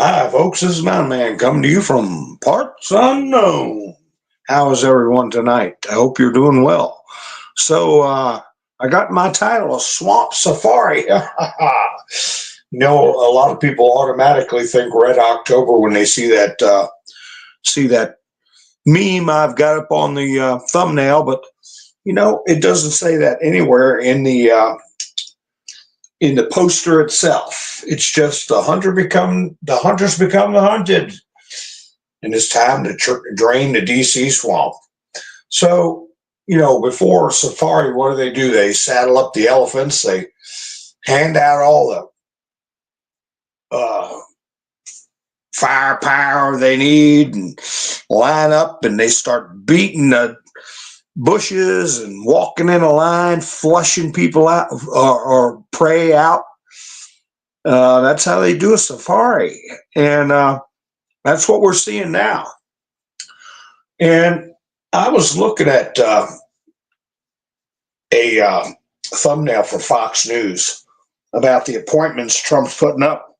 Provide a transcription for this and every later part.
Hi, folks. This is Mountain Man coming to you from parts unknown. How is everyone tonight? I hope you're doing well. I got my title of Swamp Safari. A lot of people automatically think Red October when they see that meme I've got up on the thumbnail, but it doesn't say that anywhere in the poster itself. It's just the hunters become the hunted, and it's time to drain the DC swamp. So, before safari, what do? They saddle up the elephants. They hand out all the firepower they need and line up, and they start beating the bushes and walking in a line, flushing people out or prey out. That's how they do a safari. And that's what we're seeing now. And I was looking at a thumbnail for Fox News about the appointments Trump's putting up.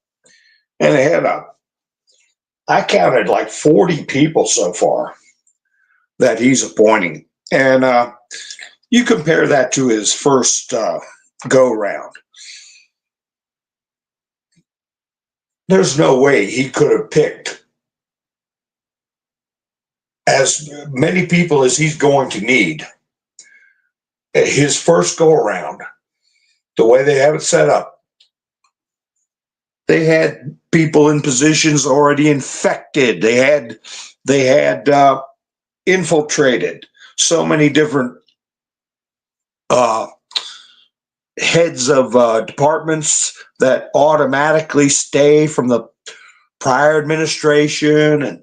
And I counted like 40 people so far that he's appointing. And you compare that to his first go round. There's no way he could have picked as many people as he's going to need. His first go around, the way they have it set up, they had people in positions already infected. They had infiltrated so many different heads of departments that automatically stay from the prior administration. And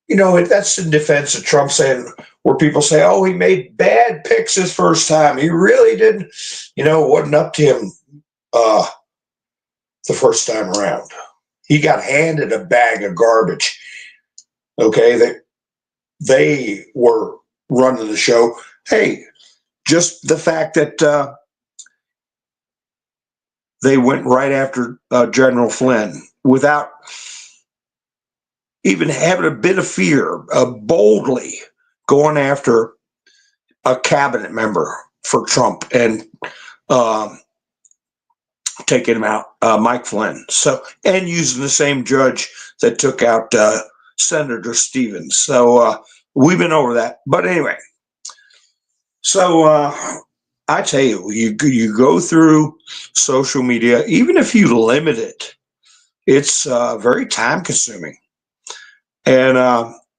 that's in defense of Trump, saying where people say, oh, he made bad picks his first time. He really didn't. It wasn't up to him the first time around. He got handed a bag of garbage. Okay, they were running the show. Hey, just the fact that they went right after General Flynn without even having a bit of fear, boldly going after a cabinet member for Trump and taking him out, Mike Flynn. And using the same judge that took out Senator Stevens. So we've been over that. But anyway, so I tell you, you go through social media, even if you limit it, it's very time consuming. And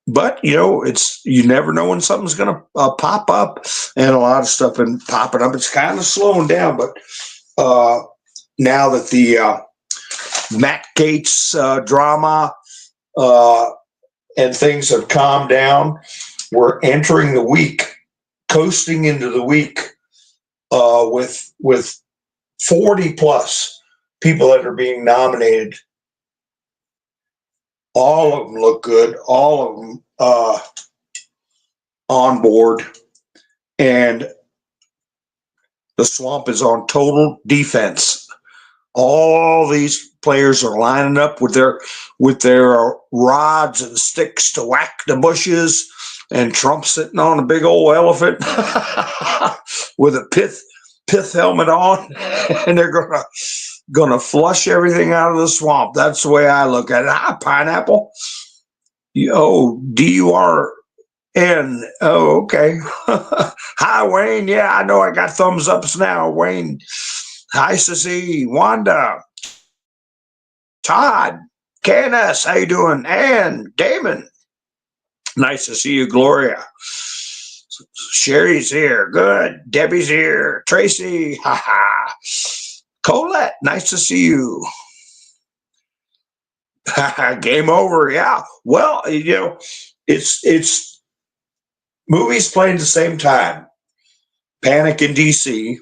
but you never know when something's going to pop up, and a lot of stuff been popping up. It's kind of slowing down, but now that the Matt Gaetz drama and things have calmed down, we're entering the week, coasting into the week with 40 plus people that are being nominated. All of them look good. All of them on board. And the swamp is on total defense. All these players are lining up with their rods and sticks to whack the bushes, and Trump sitting on a big old elephant with a pith helmet on, and they're gonna flush everything out of the swamp. That's the way I look at it. Hi, Pineapple. DURN. Oh, okay. Hi, Wayne. Yeah, I know I got thumbs ups now. Wayne. Hi, Sissy. Wanda. Todd. Canis. How you doing? Ann. Damon. Nice to see you, Gloria. Sherry's here. Good. Debbie's here. Tracy. Ha ha. Colette, nice to see you. Game over, yeah. Well, it's movies playing at the same time. Panic in DC,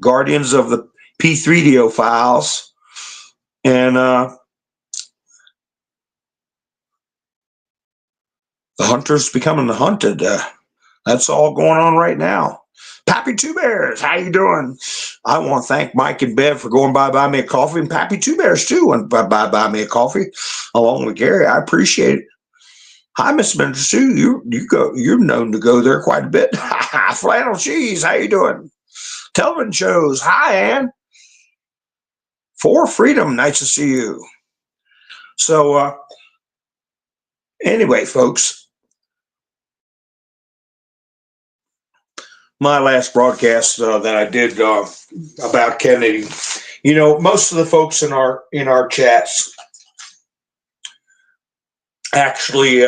Guardians of the P3DO files, and the hunters becoming the hunted. That's all going on right now. Pappy Two Bears, how you doing? I want to thank Mike and Bev for going by buy me a coffee, and Pappy Two Bears too went by buy me a coffee along with Gary. I appreciate it. Hi, Miss Mentor Sue. You're known to go there quite a bit. Flannel Cheese, how you doing? Television shows. Hi, Ann. For Freedom, nice to see you. So anyway, folks, my last broadcast that I did about Kennedy, most of the folks in our chats actually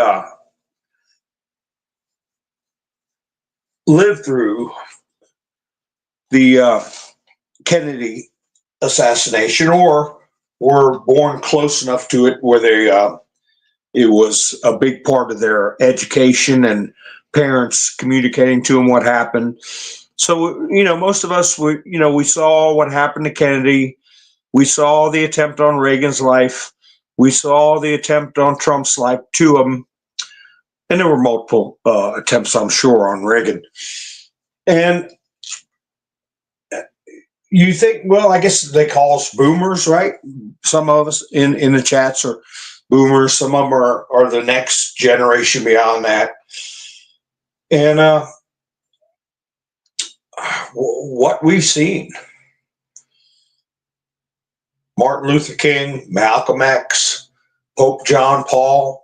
lived through the Kennedy assassination, or were born close enough to it where it was a big part of their education and parents communicating to them what happened. So, most of us, we saw what happened to Kennedy. We saw the attempt on Reagan's life. We saw the attempt on Trump's life, two of them. And there were multiple attempts, I'm sure, on Reagan. And you think, well, I guess they call us boomers, right? Some of us in the chats are boomers. Some of them are the next generation beyond that. And what we've seen, Martin Luther King, Malcolm X, Pope John Paul,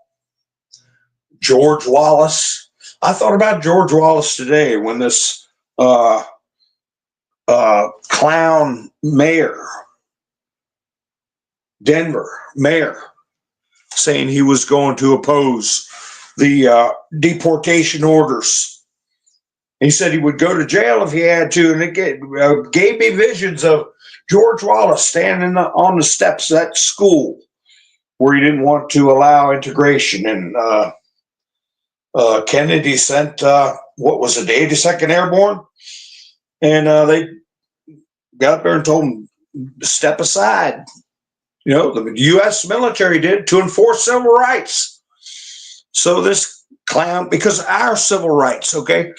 George Wallace. I thought about George Wallace today when this clown mayor, Denver mayor, saying he was going to oppose the deportation orders. He said he would go to jail if he had to, and it gave me visions of George Wallace standing on the steps of that school where he didn't want to allow integration. And Kennedy sent, what was it, the 82nd Airborne? And they got up there and told him to step aside. The U.S. military did, to enforce civil rights. So this clown, because of our civil rights, okay,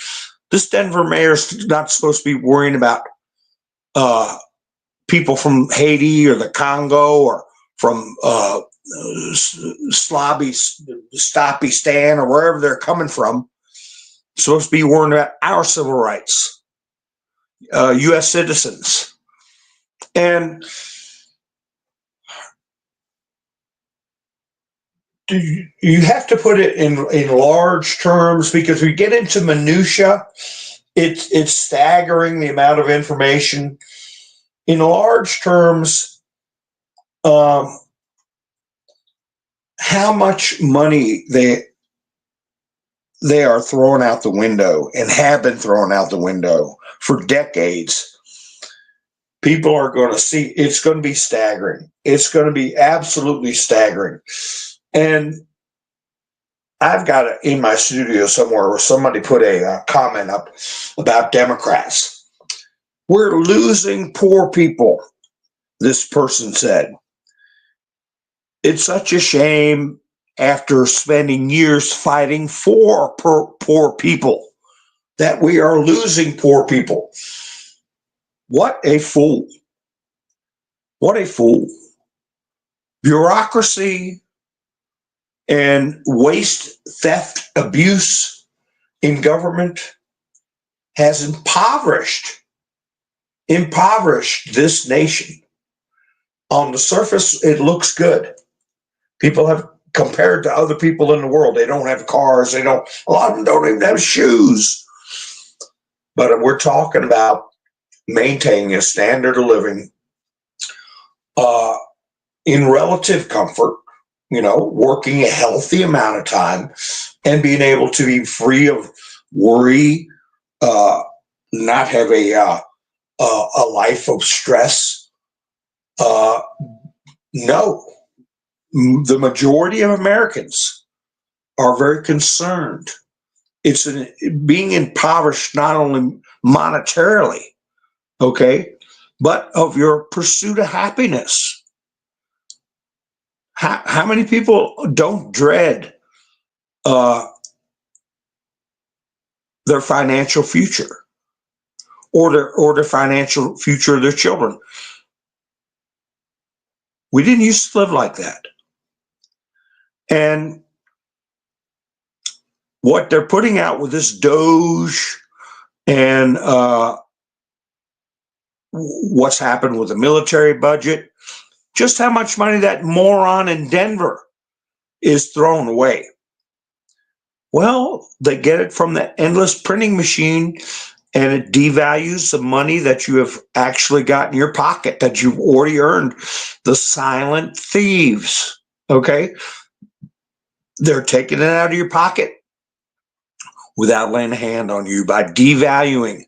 this Denver mayor's not supposed to be worrying about people from Haiti or the Congo or from Slavistan or wherever they're coming from. Supposed to be worrying about our civil rights, U.S. citizens. And you have to put it in large terms, because we get into minutia. It's staggering, the amount of information. In large terms, how much money they are throwing out the window and have been thrown out the window for decades. People are going to see, it's going to be staggering. It's going to be absolutely staggering. And I've got it in my studio somewhere where somebody put a comment up about Democrats. We're losing poor people, this person said. It's such a shame, after spending years fighting for poor people, that we are losing poor people. What a fool. What a fool. Bureaucracy and waste, theft, abuse in government has impoverished this nation. On the surface, it looks good. People have, compared to other people in the world, they don't have cars, a lot of them don't even have shoes. But we're talking about maintaining a standard of living in relative comfort, working a healthy amount of time and being able to be free of worry, not have a life of stress. No, the majority of Americans are very concerned. It's being impoverished not only monetarily, okay, but of your pursuit of happiness. How many people don't dread their financial future? or the financial future of their children. We didn't used to live like that. And what they're putting out with this Doge and what's happened with the military budget, just how much money that moron in Denver is throwing away. Well, they get it from the endless printing machine, and it devalues the money that you have actually got in your pocket that you've already earned. The silent thieves, okay? They're taking it out of your pocket without laying a hand on you by devaluing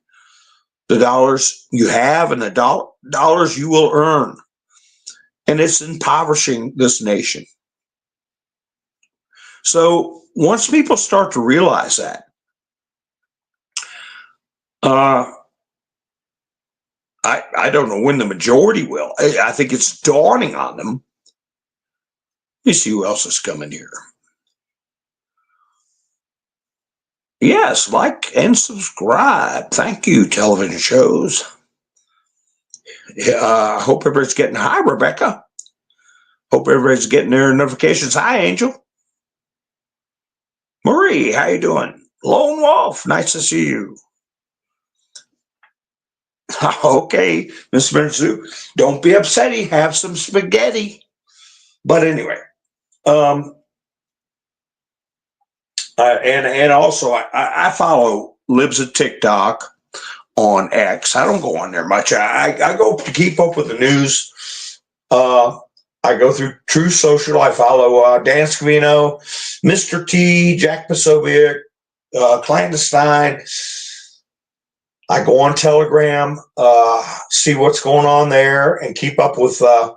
the dollars you have and the dollars you will earn. And it's impoverishing this nation. So once people start to realize that, I don't know when the majority will. I think it's dawning on them. Let me see who else is coming here. Yes, like and subscribe. Thank you, television shows. I hope everybody's getting hi, Rebecca. Hope everybody's getting their notifications. Hi, Angel. Marie, how you doing? Lone Wolf, nice to see you. Okay, Miss Mirzou, don't be upsetty. Have some spaghetti. But anyway, and also I follow Libs of TikTok on X. I don't go on there much. I go to keep up with the news. I go through True Social. I follow Dan Scavino, Mr. T, Jack Posobiec, Clandestine. I go on Telegram, see what's going on there, and keep up with, are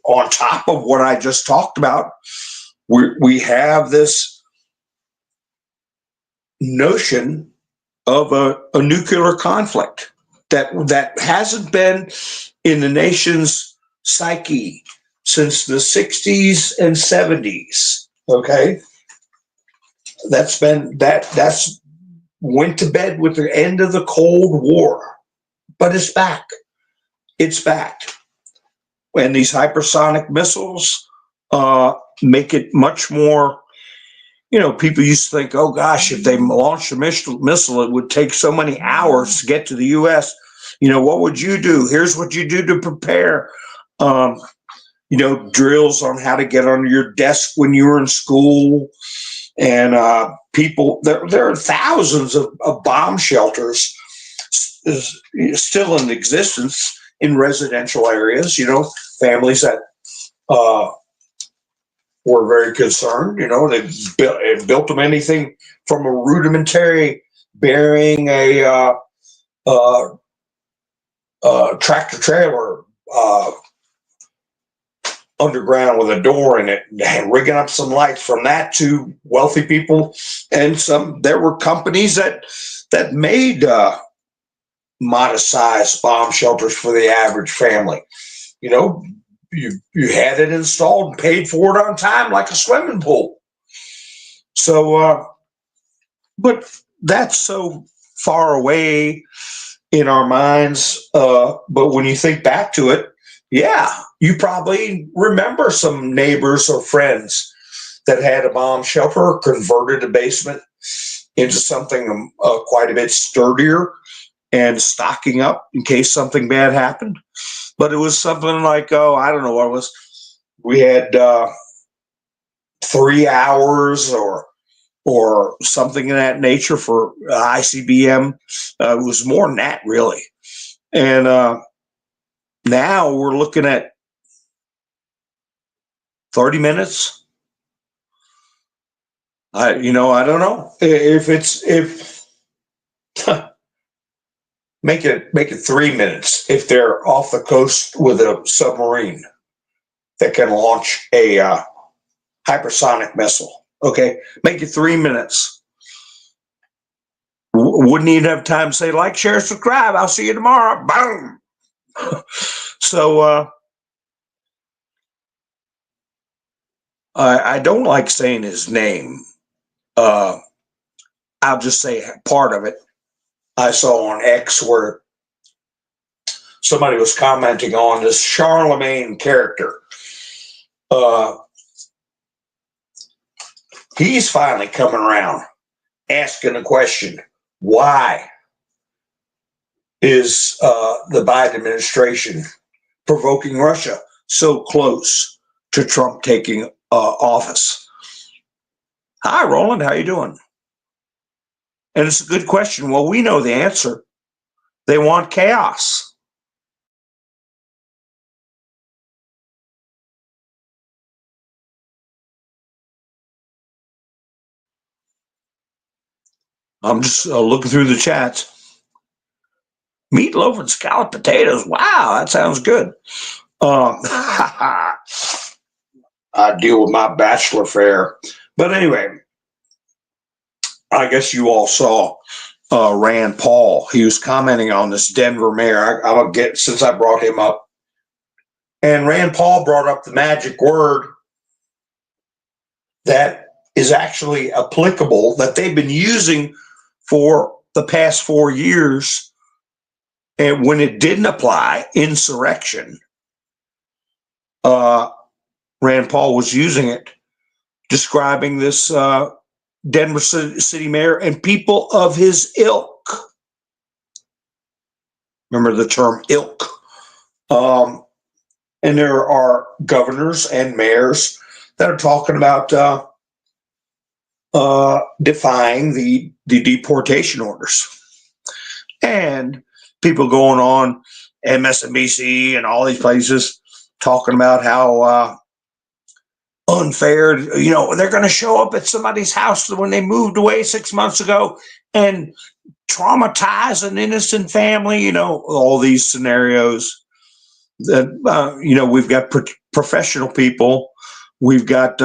on top of what I just talked about. We have this notion of a nuclear conflict that hasn't been in the nation's psyche since the 60s and 70s. Okay, that's went to bed with the end of the Cold War, but it's back. It's back. And these hypersonic missiles make it much more, people used to think, oh gosh, if they launched a missile, it would take so many hours to get to the U.S. What would you do? Here's what you do to prepare. Drills on how to get under your desk when you were in school. And people, there are thousands of bomb shelters still in existence in residential areas, families that were very concerned. They built them anything from a rudimentary bearing a tractor trailer underground with a door in it, and rigging up some lights, from that to wealthy people. And there were companies that made modest sized bomb shelters for the average family. You had it installed and paid for it on time, like a swimming pool. So, but that's so far away in our minds. But when you think back to it, yeah, you probably remember some neighbors or friends that had a bomb shelter or converted a basement into something quite a bit sturdier and stocking up in case something bad happened. But it was something like, I don't know what it was. We had 3 hours or something in that nature for ICBM. It was more than that, really. And now we're looking at 30 minutes. I don't know if make it 3 minutes if they're off the coast with a submarine that can launch a hypersonic missile. Okay, make it 3 minutes. Wouldn't even have time to say like, share, subscribe. I'll see you tomorrow. Boom. So I don't like saying his name. I'll just say part of it. I saw on X where somebody was commenting on this Charlemagne character. He's finally coming around, asking the question, why is the Biden administration provoking Russia so close to Trump taking office? Hi, Roland. How you doing? And it's a good question. Well, we know the answer. They want chaos. I'm just looking through the chats. Meatloaf and scalloped potatoes. Wow, that sounds good. I deal with my bachelor fare. But anyway, I guess you all saw Rand Paul. He was commenting on this Denver mayor. I'll get, since I brought him up. And Rand Paul brought up the magic word that is actually applicable, that they've been using for the past 4 years. And when it didn't apply, insurrection, Rand Paul was using it, describing this Denver city mayor and people of his ilk. Remember the term ilk. And there are governors and mayors that are talking about defying the deportation orders. And people going on MSNBC and all these places talking about how unfair, they're going to show up at somebody's house when they moved away 6 months ago and traumatize an innocent family, all these scenarios that, we've got professional people. We've got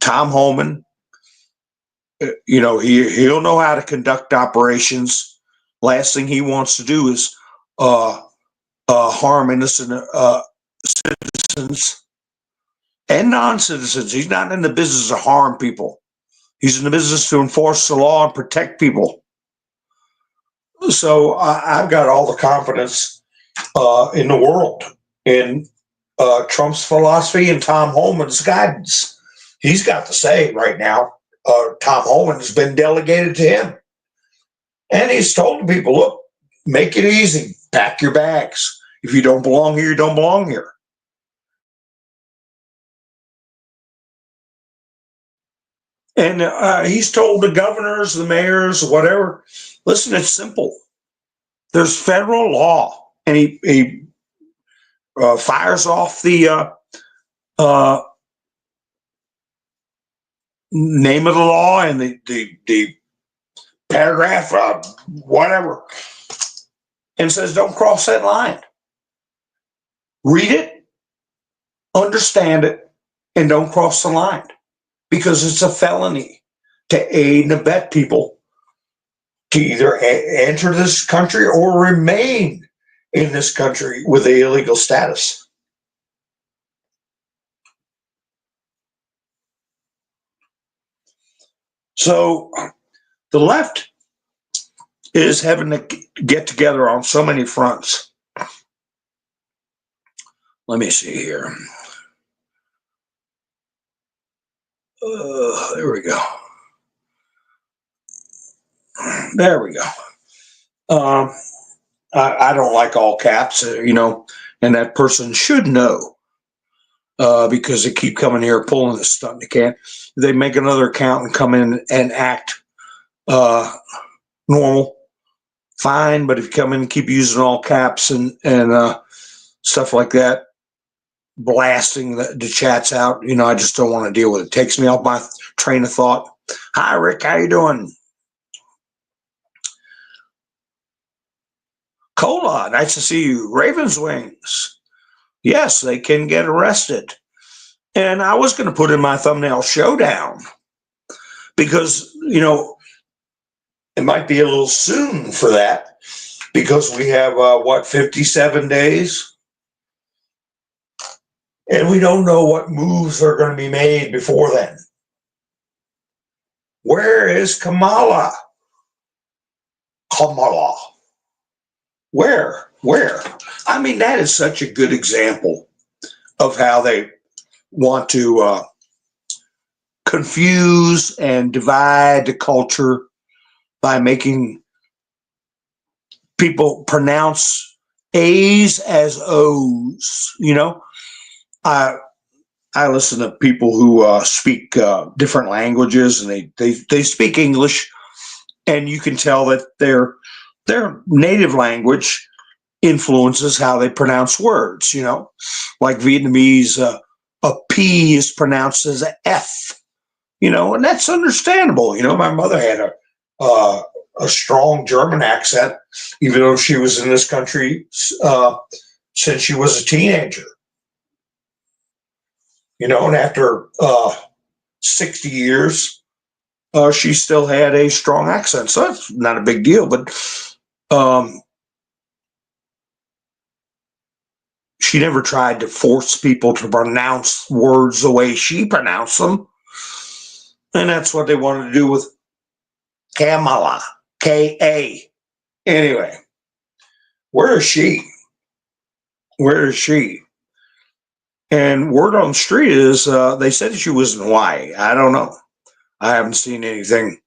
Tom Homan. He'll know how to conduct operations. Last thing he wants to do is harm innocent citizens and non-citizens. He's not in the business to harm people. He's in the business to enforce the law and protect people. So I've got all the confidence in the world in Trump's philosophy and Tom Homan's guidance. He's got the say right now. Tom Homan has been delegated to him. And he's told the people, look, make it easy. Pack your bags. If you don't belong here, you don't belong here. And he's told the governors, the mayors, whatever, listen, it's simple. There's federal law. And he fires off the name of the law and the paragraph, whatever, and says, don't cross that line. Read it, understand it, and don't cross the line, because it's a felony to aid and abet people to either enter this country or remain in this country with an illegal status. So the left is having to get together on so many fronts. Let me see here. There we go. There we go. I don't like all caps, and that person should know because they keep coming here pulling the stunt they can't. They make another account and come in and act normal, fine. But if you come in and keep using all caps and stuff like that, blasting the chats out, I just don't want to deal with it. It takes me off my train of thought. Hi, Rick. How you doing? Cola, nice to see you. Ravens wings. Yes, they can get arrested. And I was going to put in my thumbnail showdown because, it might be a little soon for that because we have, 57 days? And we don't know what moves are going to be made before then. Where is Kamala? Kamala. Where? I mean, that is such a good example of how they want to confuse and divide the culture by making people pronounce A's as O's. You know, I listen to people who speak different languages, and they speak English, and you can tell that their native language influences how they pronounce words. You know, like Vietnamese, a P is pronounced as a F. You know, and that's understandable. You know, my mother had a strong German accent, even though she was in this country since she was a teenager. You know, and after 60 years, she still had a strong accent. So that's not a big deal. But she never tried to force people to pronounce words the way she pronounced them. And that's what they wanted to do with Kamala, K-A. Anyway, where is she? Where is she? And word on the street is they said she was in Hawaii. I don't know. I haven't seen anything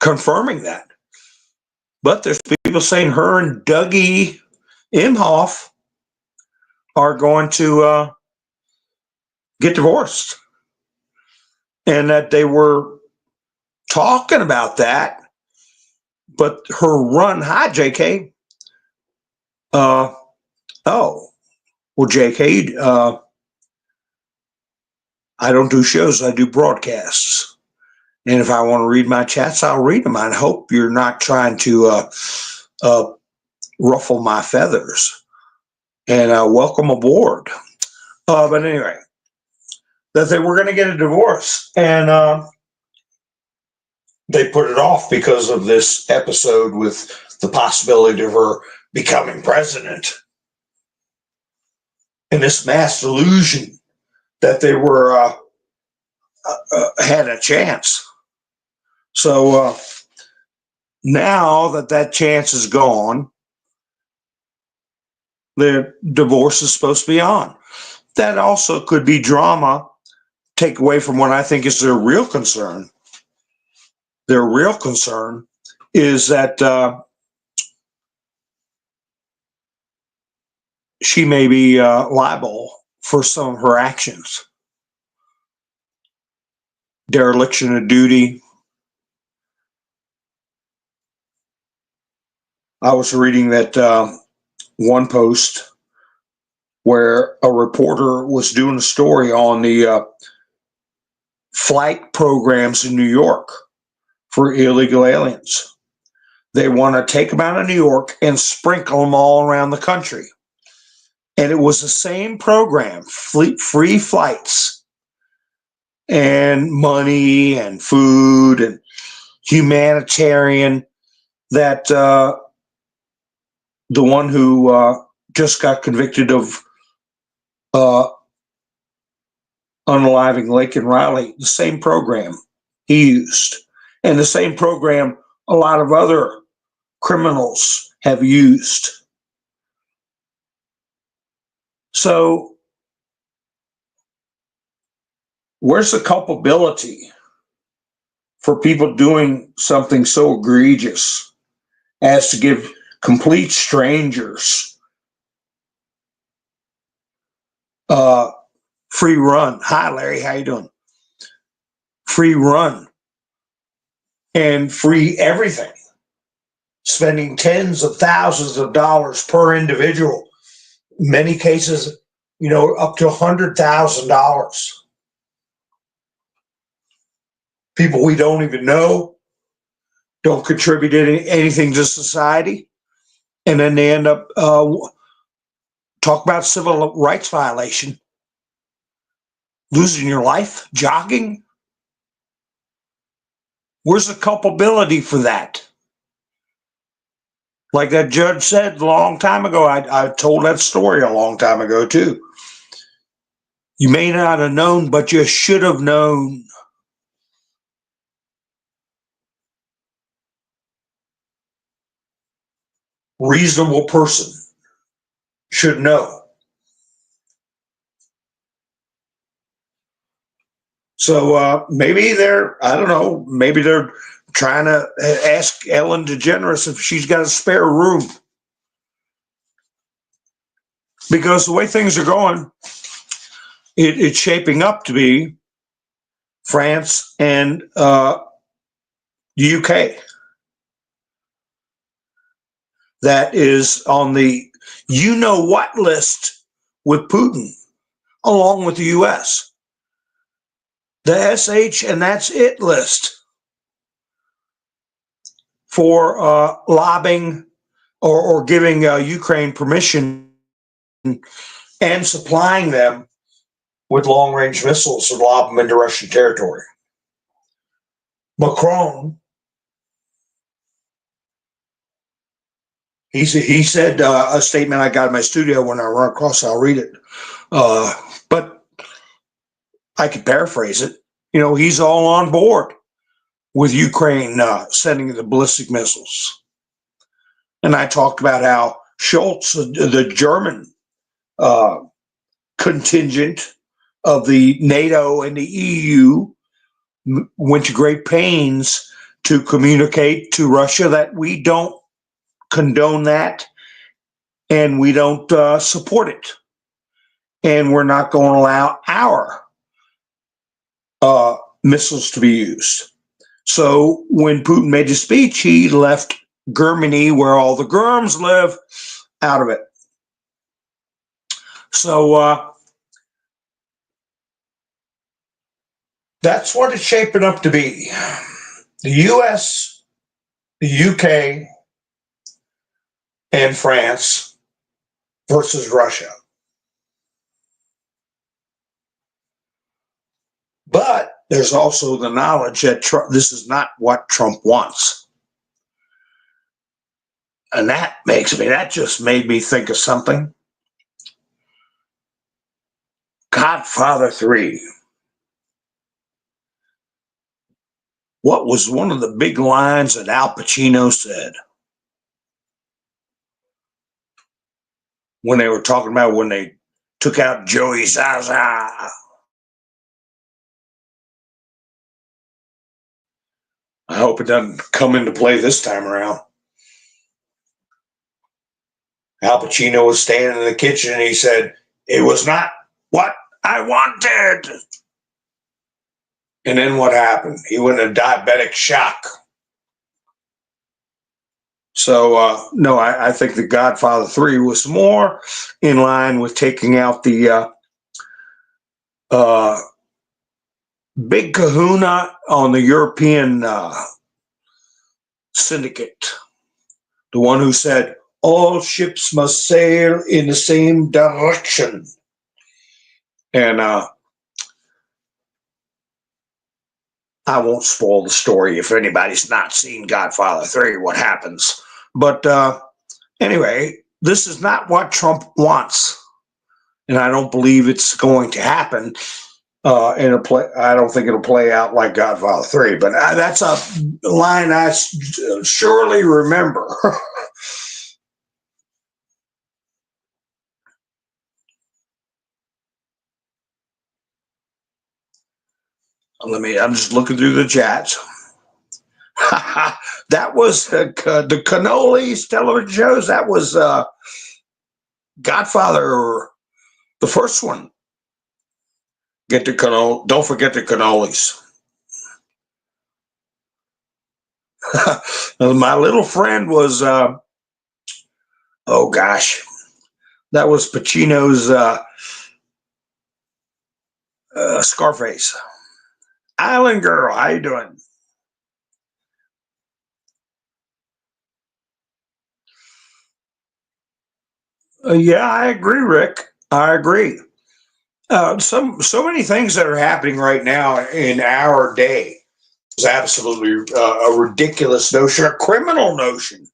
confirming that. But there's people saying her and Dougie Imhoff are going to get divorced. And that they were talking about that. But her run, hi, JK. Oh, well, JK, I don't do shows, I do broadcasts. And if I want to read my chats, I'll read them. I hope you're not trying to ruffle my feathers. And welcome aboard. But anyway, that they were going to get a divorce. And they put it off because of this episode with the possibility of her becoming president. And this mass delusion that they were had a chance. So now that chance is gone, the divorce is supposed to be on. That also could be drama, take away from what I think is their real concern. Their real concern is that she may be liable for some of her actions. Dereliction of duty. I was reading that one post where a reporter was doing a story on the flight programs in New York for illegal aliens. They want to take them out of New York and sprinkle them all around the country. And it was the same program, free flights and money and food and humanitarian, that the one who just got convicted of unaliving Laken Riley, the same program he used. And the same program a lot of other criminals have used. So where's the culpability for people doing something so egregious as to give complete strangers free run? Hi, Larry, how you doing? Free run and free everything, spending tens of thousands of dollars per individual, many cases, up to $100,000. People we don't even know, don't contribute anything to society, and then they end up talk about civil rights violation, losing your life, jogging. Where's the culpability for that? Like that judge said a long time ago, I told that story a long time ago too. You may not have known, but you should have known. reasonable person should know. So maybe I don't know, maybe they're trying to ask Ellen DeGeneres if she's got a spare room. Because the way things are going, it's shaping up to be France and the UK that is on the you know what list with Putin, along with the US. The SH and that's it list for lobbying or giving Ukraine permission and supplying them with long-range missiles to lob them into Russian territory. Macron, he said a statement I got in my studio when I run across it, I'll read it. But I could paraphrase it. You know, he's all on board with Ukraine sending the ballistic missiles. And I talked about how Schultz, the German contingent of the NATO and the EU, went to great pains to communicate to Russia that we don't condone that and we don't support it. And we're not going to allow our missiles to be used. So when Putin made his speech, he left Germany, where all the Germs live, out of it. So that's what it's shaping up to be. The US, the UK, and France versus Russia. But there's also the knowledge that this is not what Trump wants. And that just made me think of something. Godfather 3. What was one of the big lines that Al Pacino said when they were talking about when they took out Joey Zaza? I hope it doesn't come into play this time around. Al Pacino was standing in the kitchen and he said, "It was not what I wanted." And then what happened? He went into diabetic shock. So, no, I think The Godfather 3 was more in line with taking out the big kahuna on the European syndicate. The one who said, all ships must sail in the same direction. And I won't spoil the story if anybody's not seen Godfather 3, what happens. But anyway, this is not what Trump wants. And I don't believe it's going to happen. I don't think it'll play out like Godfather 3, but that's a line I surely remember. I'm just looking through the chats. That was the cannolis television shows. That was Godfather, the first one. Get the cannoli. Don't forget the cannolis. My little friend was, oh gosh, that was Pacino's Scarface. Island Girl, how you doing? Yeah, I agree, Rick. I agree. So many things that are happening right now in our day is absolutely a ridiculous notion, a criminal notion.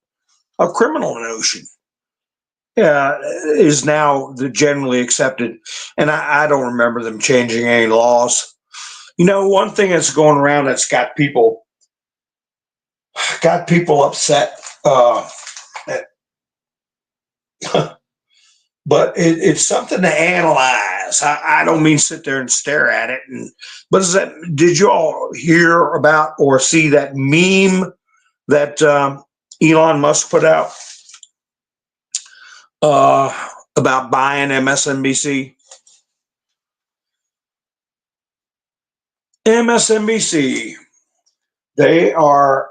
Is now the generally accepted, and I don't remember them changing any laws. You know, one thing that's going around that's got people upset. but it's something to analyze. I don't mean sit there and stare at it. But did you all hear about or see that meme that Elon Musk put out about buying MSNBC? MSNBC, they are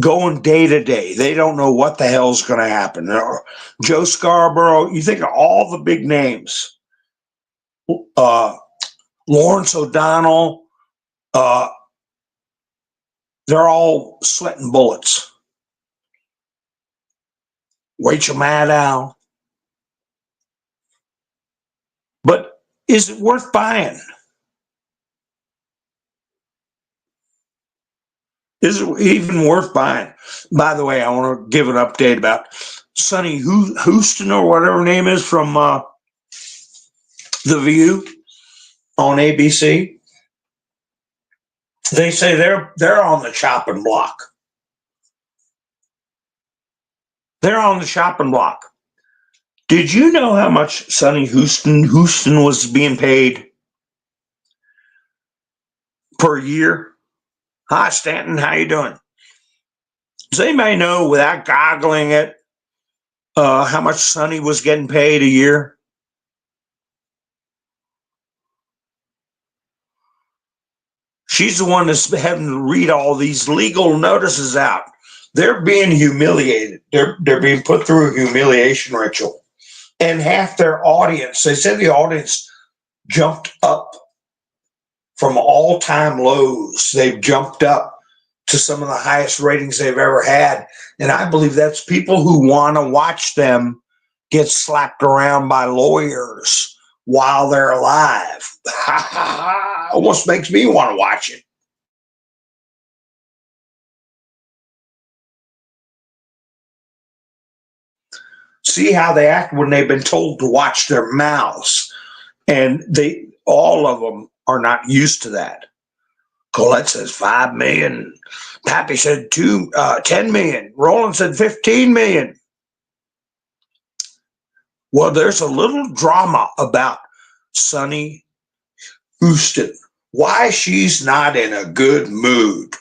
going day to day. They don't know what the hell's going to happen. Joe Scarborough, you think of all the big names, Lawrence O'Donnell, they're all sweating bullets. Rachel Maddow. But is it worth buying? Is it even worth buying? By the way, I want to give an update about Sonny Houston or whatever her name is from The View on ABC. They say they're on the chopping block. They're on the chopping block. Did you know how much Sonny Houston was being paid per year? Hi, Stanton. How you doing? Does anybody know, without goggling it, how much Sonny was getting paid a year? She's the one that's having to read all these legal notices out. They're being humiliated. They're being put through a humiliation ritual. And half their audience, they said the audience jumped up from all-time lows. They've jumped up to some of the highest ratings they've ever had. And I believe that's people who want to watch them get slapped around by lawyers while they're alive. Almost makes me want to watch it. See how they act when they've been told to watch their mouths. And all of them are not used to that. Colette says 5 million. Pappy said 10 million. Roland said 15 million. Well, there's a little drama about Sonny Houston. Why she's not in a good mood.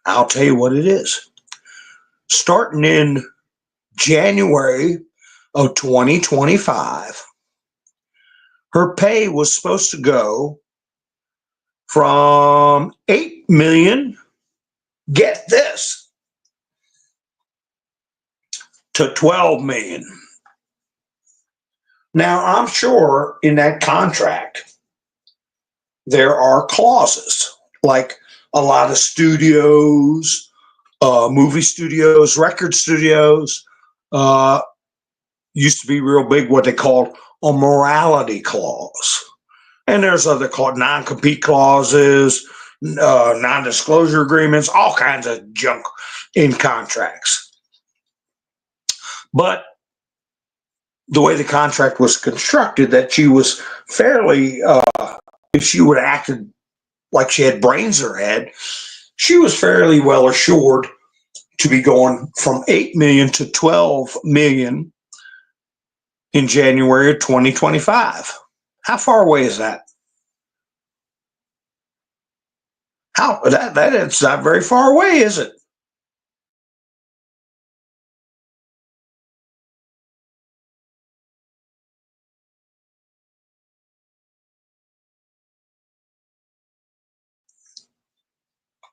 I'll tell you what it is. Starting in January of 2025, her pay was supposed to go from 8 million, get this, to 12 million. Now, I'm sure in that contract, there are clauses, like a lot of studios, movie studios, record studios, used to be real big, what they called a morality clause. And there's other non-compete clauses, non-disclosure agreements, all kinds of junk in contracts. But the way the contract was constructed, that she was fairly, if she would have acted like she had brains in her head, she was fairly well assured to be going from 8 million to 12 million in January of 2025. How far away is that? It's not very far away, is it?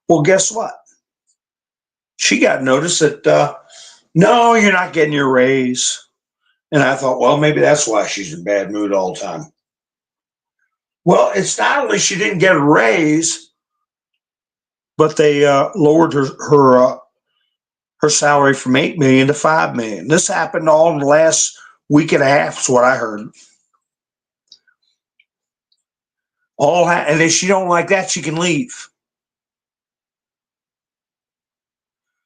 Well, guess what? She got notice that, no, you're not getting your raise. And I thought, well, maybe that's why she's in bad mood all the time. Well, it's not only she didn't get a raise, but they lowered her salary from 8 million to 5 million. This happened all in the last week and a half, is what I heard. And if she don't like that, she can leave.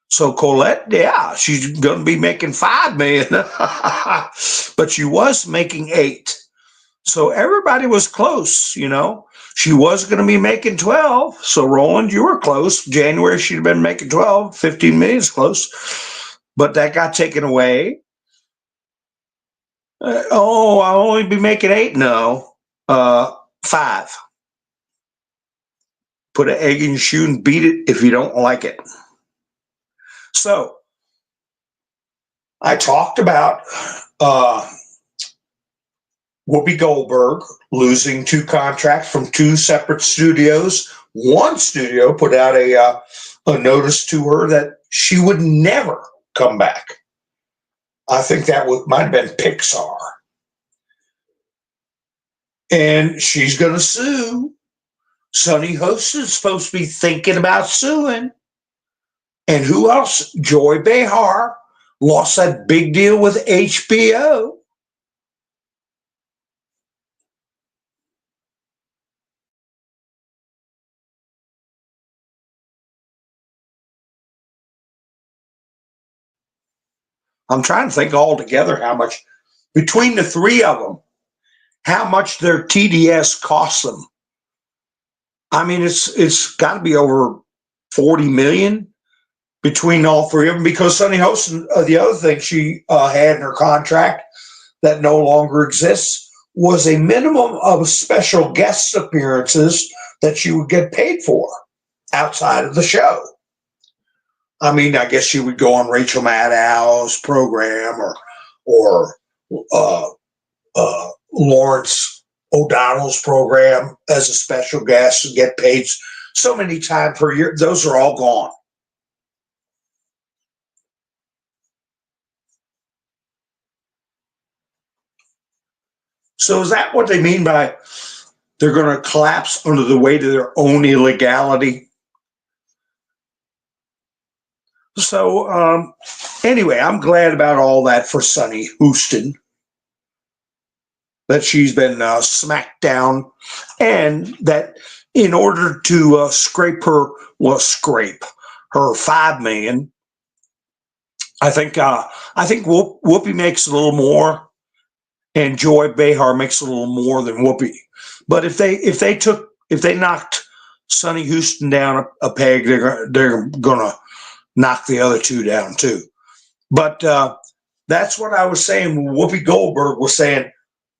So Colette, yeah, she's going to be making 5 million, but she was making 8. So everybody was close, you know. She was going to be making 12. So Roland, you were close. January, she'd have been making 12, 15 million is close. But that got taken away. Oh, I'll only be making 8. No, 5. Put an egg in your shoe and beat it if you don't like it. So I talked about Whoopi Goldberg losing 2 contracts from 2 separate studios. One studio put out a notice to her that she would never come back. I think that might have been Pixar. And she's going to sue. Sonny Host is supposed to be thinking about suing. And who else? Joy Behar lost that big deal with HBO. I'm trying to think all together how much, between the 3 of them, how much their TDS costs them. I mean, it's got to be over 40 million between all 3 of them, because Sonny Host, the other thing she had in her contract that no longer exists, was a minimum of special guest appearances that she would get paid for outside of the show. I mean, I guess she would go on Rachel Maddow's program or Lawrence O'Donnell's program as a special guest and get paid so many times per year. Those are all gone. So is that what they mean by they're going to collapse under the weight of their own illegality? So anyway, I'm glad about all that for Sonny Houston, that she's been smacked down, and that in order to scrape her 5 million, I think Whoopi makes a little more, and Joy Behar makes a little more than Whoopi. But if they knocked Sonny Houston down a peg, they're gonna knock the other 2 down too. But that's what I was saying. Whoopi Goldberg was saying,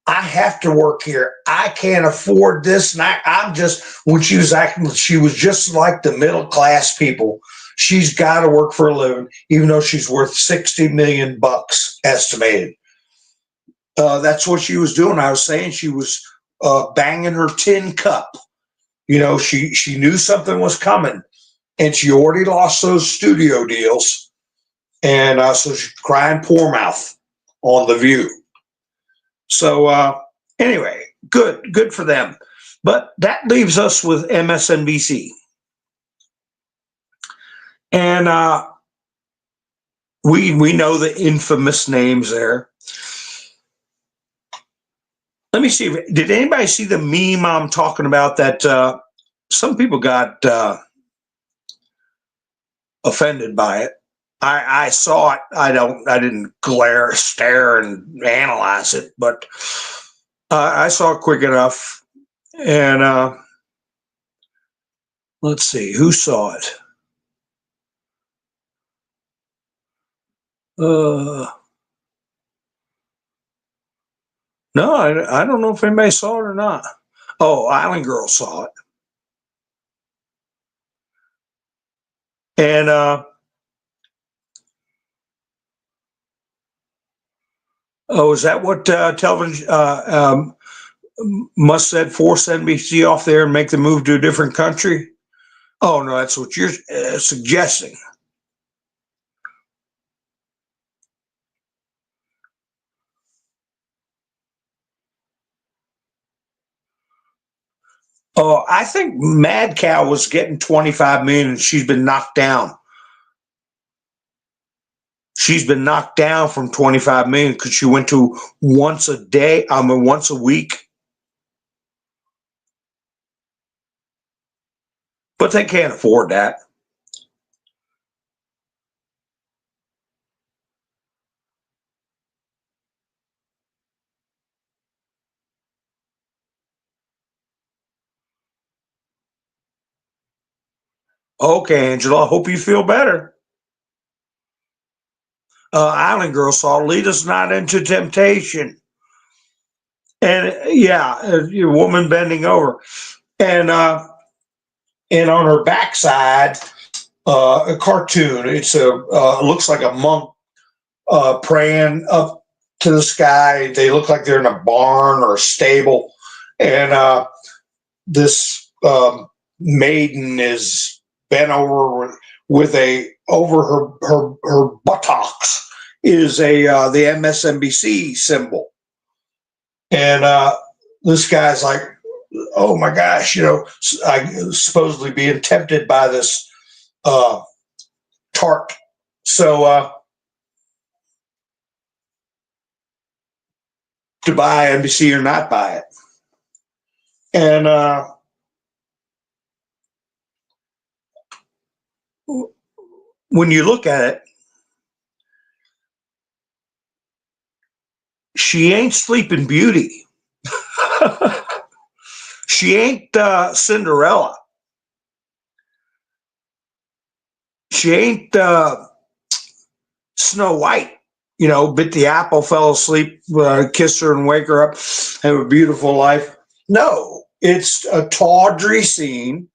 I have to work here. I can't afford this. And I'm just, when she was acting, she was just like the middle class people. She's got to work for a living, even though she's worth 60 million bucks estimated. That's what she was doing. I was saying she was banging her tin cup. You know, she knew something was coming, and she already lost those studio deals. And so she's crying poor mouth on The View. So anyway, good for them. But that leaves us with MSNBC. And we know the infamous names there. Let me see. Did anybody see the meme I'm talking about that some people got offended by it? I saw it. I didn't stare and analyze it, but I saw it quick enough. And let's see who saw it. No, I don't know if anybody saw it or not. Oh, Island Girl saw it. And oh, is that what television Musk said? Force NBC off there and make the move to a different country? Oh no, that's what you're suggesting. Oh, I think Mad Cow was getting 25 million and she's been knocked down. She's been knocked down from 25 million because she went to once a week. But they can't afford that. Okay, Angela, I hope you feel better. Island Girl saw, lead us not into temptation. And yeah, a woman bending over. And on her backside, a cartoon. It's looks like a monk praying up to the sky. They look like they're in a barn or a stable. And this maiden is bent over with a over her buttocks is a the MSNBC symbol, and this guy's like, oh my gosh, I supposedly being tempted by this tart. So to buy NBC or not buy it, and when you look at it, she ain't Sleeping Beauty. She ain't Cinderella. She ain't Snow White. Bit the apple, fell asleep, kissed her and wake her up, have a beautiful life. No, it's a tawdry scene.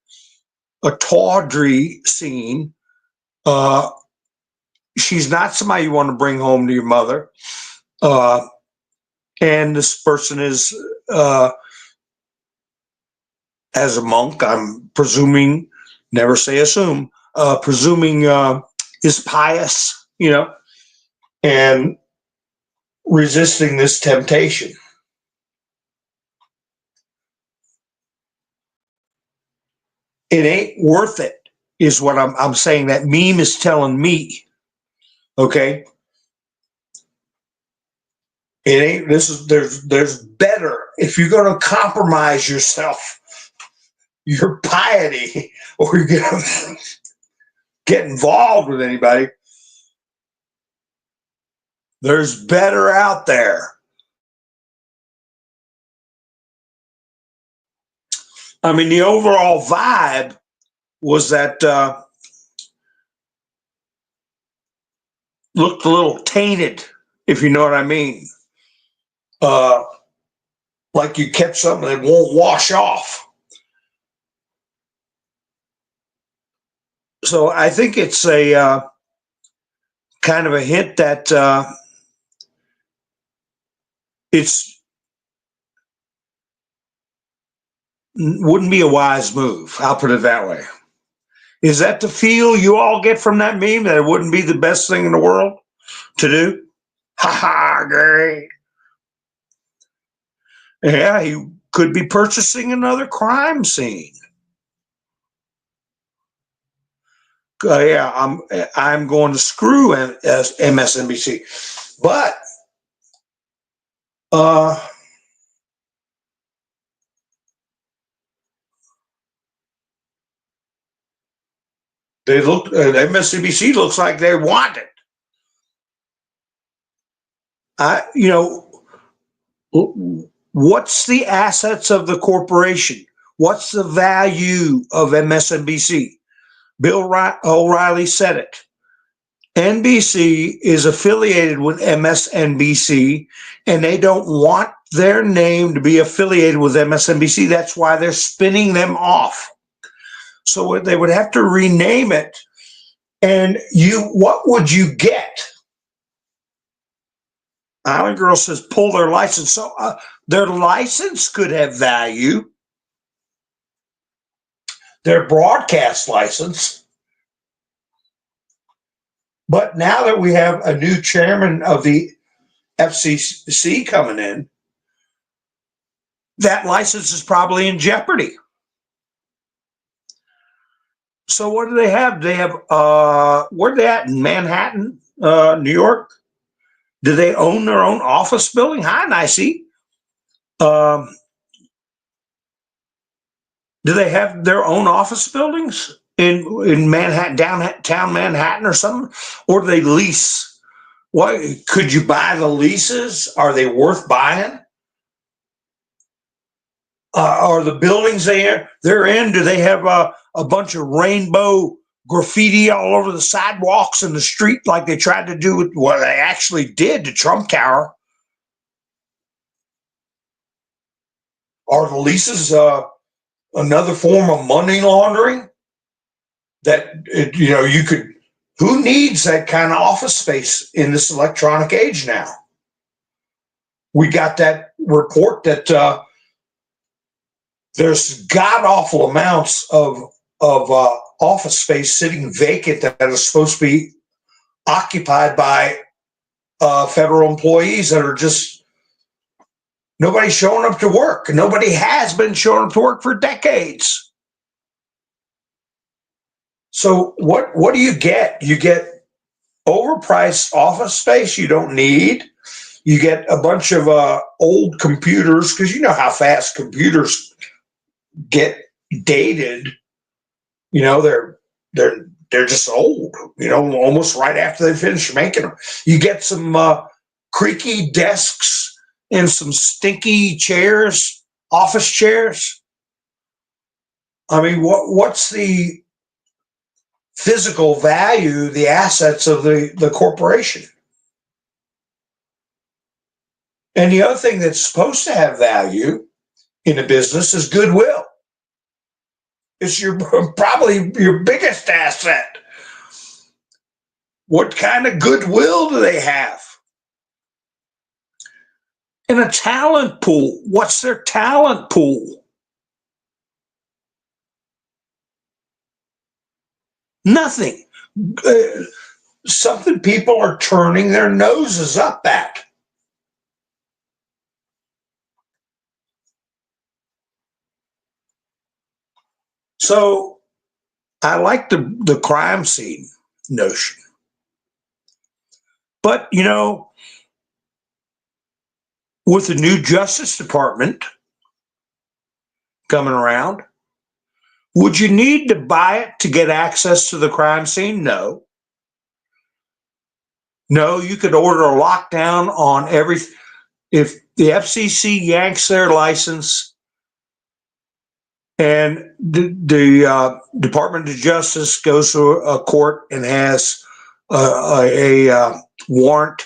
A tawdry scene. She's not somebody you want to bring home to your mother. And this person is, as a monk, I'm presuming, never say assume, presuming is pious, and resisting this temptation. It ain't worth it, is what I'm saying. That meme is telling me. Okay. It ain't. There's better. If you're going to compromise yourself, your piety, or you're going to get involved with anybody, there's better out there. I mean, the overall vibe was that looked a little tainted, if you know what I mean. Like you kept something that won't wash off. So I think it's a kind of a hint that it's wouldn't be a wise move. I'll put it that way. Is that the feel you all get from that meme, that it wouldn't be the best thing in the world to do? Ha ha, great. Yeah, he could be purchasing another crime scene. Yeah, I'm going to screw MSNBC, but MSNBC looks like they want it. What's the assets of the corporation? What's the value of MSNBC? Bill O'Reilly said it. NBC is affiliated with MSNBC, and they don't want their name to be affiliated with MSNBC. That's why they're spinning them off. So they would have to rename it. And what would you get? Island Girl says pull their license. So their license could have value. Their broadcast license. But now that we have a new chairman of the FCC coming in, that license is probably in jeopardy. So what do they have? They have, where are they at? In Manhattan, New York? Do they own their own office building? Hi, Nicey. Do they have their own office buildings in Manhattan, downtown Manhattan or something? Or do they lease? What, could you buy the leases? Are they worth buying? Are the buildings they're in, do they have a bunch of rainbow graffiti all over the sidewalks and the street like they tried to do with what they actually did to Trump Tower? Are the leases another form of money laundering? That you could. Who needs that kind of office space in this electronic age now? We got that report that there's god awful amounts of office space sitting vacant that is supposed to be occupied by federal employees that are just nobody's showing up to work. Nobody has been showing up to work for decades. So what do you get? You get overpriced office space you don't need. You get a bunch of old computers, because you know how fast computers get dated. They're just old. Almost right after they finish making them. You get some creaky desks and some stinky chairs, office chairs. I mean, what's the physical value, the assets of the corporation? And the other thing that's supposed to have value in a business is goodwill. It's probably your biggest asset. What kind of goodwill do they have? And a talent pool. What's their talent pool? Nothing. Something people are turning their noses up at. So I like the crime scene notion. But, with the new Justice Department coming around, would you need to buy it to get access to the crime scene? No. No, you could order a lockdown on everything. If the FCC yanks their license and the Department of Justice goes to a court and has a warrant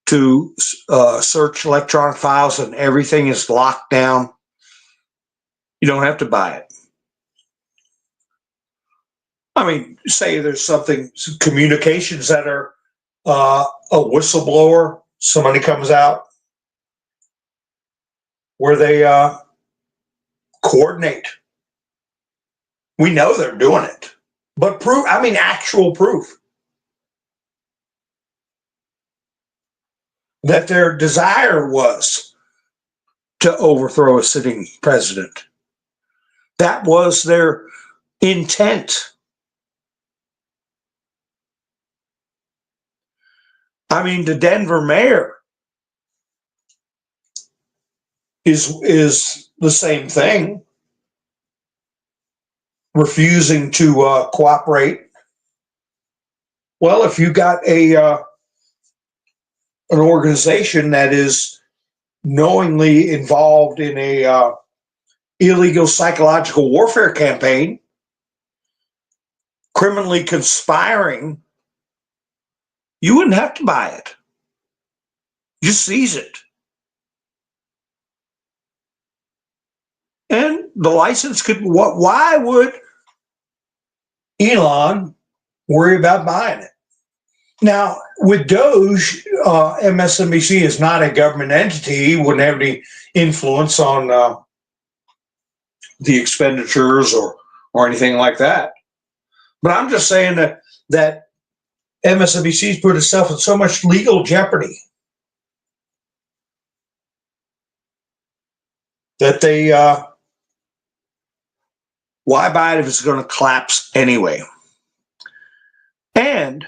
to search electronic files and everything is locked down, you don't have to buy it. I mean, say there's some communications that are a whistleblower, somebody comes out where they coordinate. We know they're doing it, but actual proof that their desire was to overthrow a sitting president. That was their intent. I mean, the Denver mayor is the same thing, refusing to cooperate. Well, if you got an organization that is knowingly involved in a illegal psychological warfare campaign, criminally conspiring, you wouldn't have to buy it. Just seize it. And the license why would Elon worry about buying it? Now, with Doge, MSNBC is not a government entity. He wouldn't have any influence on the expenditures or anything like that. But I'm just saying that MSNBC's put itself in so much legal jeopardy that they why buy it if it's going to collapse anyway? And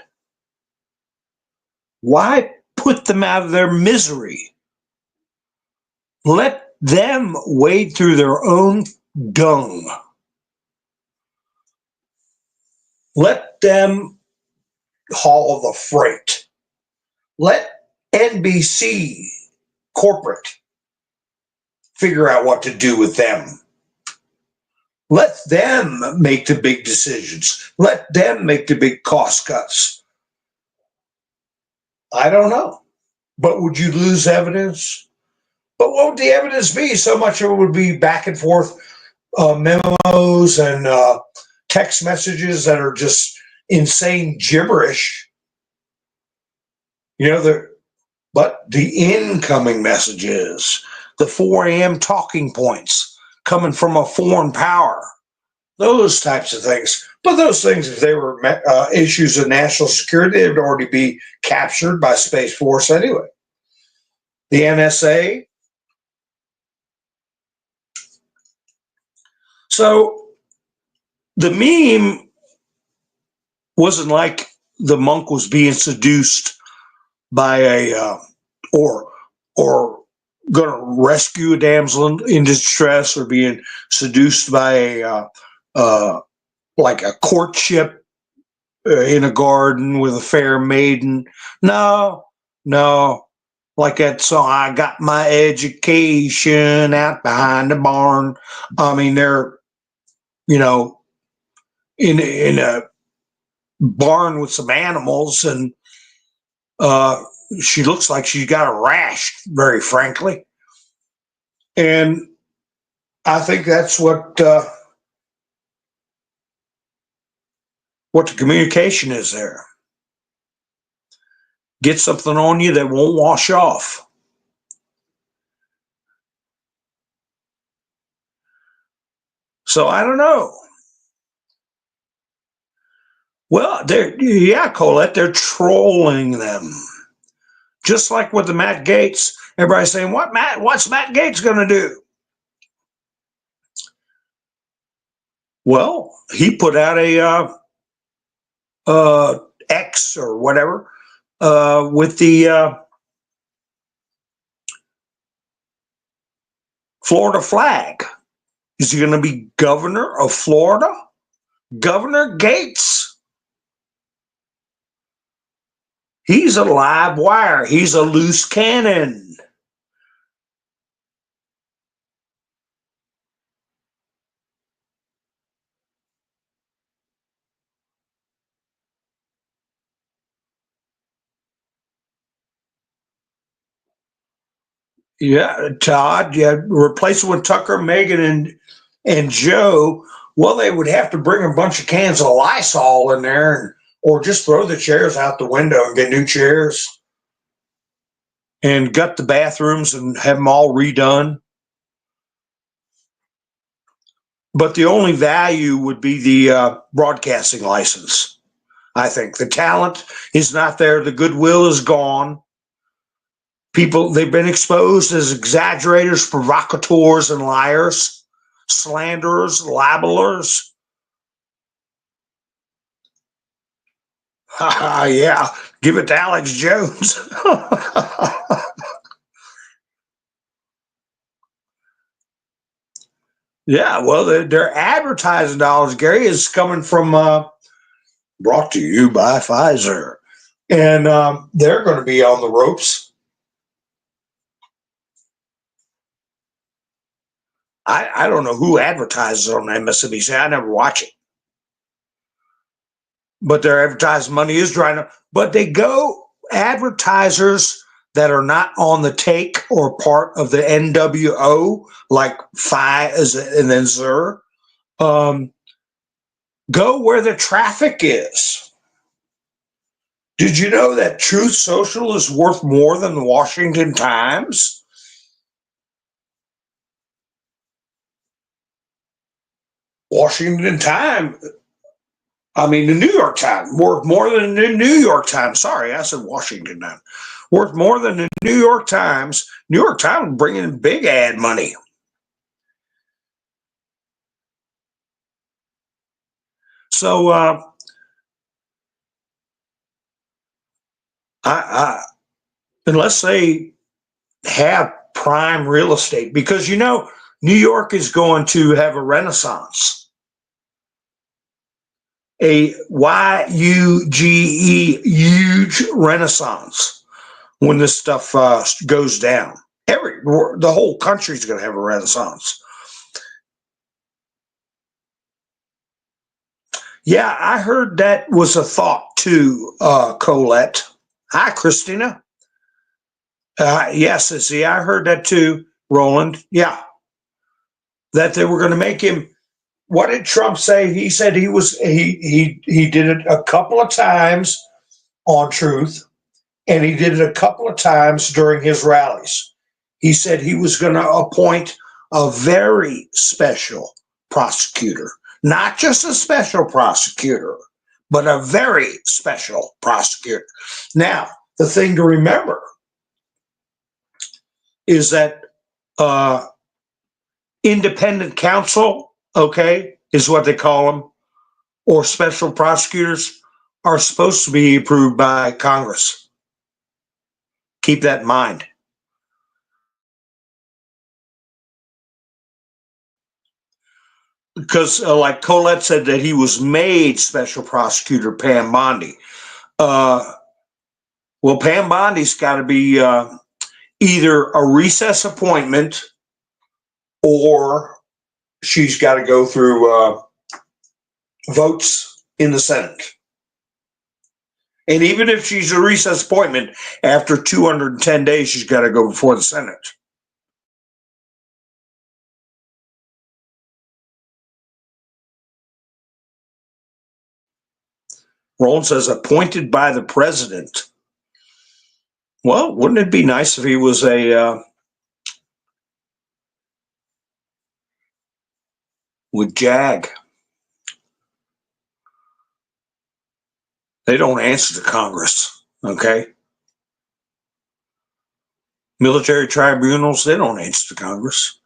why put them out of their misery? Let them wade through their own dung. Let them haul the freight. Let NBC corporate figure out what to do with them. Let them make the big decisions. Let them make the big cost cuts. I don't know. But would you lose evidence? But what would the evidence be? So much of it would be back and forth memos and text messages that are just insane gibberish. You know, but the incoming messages, the 4 a.m. talking points coming from a foreign power, those types of things. But those things, if they were issues of national security, they would already be captured by Space Force anyway. The NSA. So the meme wasn't like the monk was being seduced by a or going to rescue a damsel in distress, or being seduced by a like a courtship in a garden with a fair maiden. No, like that song, I got my education out behind the barn. I mean, they're, you know, in a barn with some animals, and she looks like she's got a rash, very frankly. And I think that's what the communication is there. Get something on you that won't wash off. So I don't know. Well, Colette, they're trolling them. Just like with the Matt Gaetz, everybody's saying, what's Matt Gaetz going to do? Well, he put out a X or whatever with the Florida flag. Is he going to be governor of Florida? Governor Gaetz. He's a live wire. He's a loose cannon. Yeah, Todd, yeah, replace it with Tucker, Megan, and Joe. Well, they would have to bring a bunch of cans of Lysol in there, or just throw the chairs out the window and get new chairs, and gut the bathrooms and have them all redone. But the only value would be the broadcasting license. I think the talent is not there. The goodwill is gone. People, they've been exposed as exaggerators, provocateurs, and liars, slanderers, libelers. Yeah, give it to Alex Jones. Yeah, well, their advertising dollars, Gary, is coming from brought to you by Pfizer. And they're going to be on the ropes. I don't know who advertises on MSNBC. I never watch it. But their advertising money is drying up. But they go, advertisers that are not on the take or part of the NWO, like Phi and then Zer, go where the traffic is. Did you know that Truth Social is worth more than the Washington Times? Washington Times, I mean, the New York Times, worth more than the New York Times. Sorry, I said Washington Times. Worth more than the New York Times. New York Times bringing in big ad money. So unless they have prime real estate, because New York is going to have a renaissance, a huge renaissance when this stuff goes down. The whole country's going to have a renaissance. Yeah, I heard that was a thought too, Colette. Hi, Christina. Yes, see, I heard that too, Roland. Yeah, that they were going to make him. What did Trump say? He said he did it a couple of times on Truth, and he did it a couple of times during his rallies. He said he was going to appoint a very special prosecutor, not just a special prosecutor, but a very special prosecutor. Now, the thing to remember is that independent counsel, okay, is what they call them, or special prosecutors, are supposed to be approved by Congress. Keep that in mind. Because, like Colette said, that he was made special prosecutor, Pam Bondi. Well, Pam Bondi's got to be either a recess appointment or she's got to go through votes in the Senate. And even if she's a recess appointment, after 210 days, she's got to go before the Senate. Roland says, appointed by the president. Well, wouldn't it be nice if he was with JAG? They don't answer to Congress, okay? Military tribunals, they don't answer to Congress.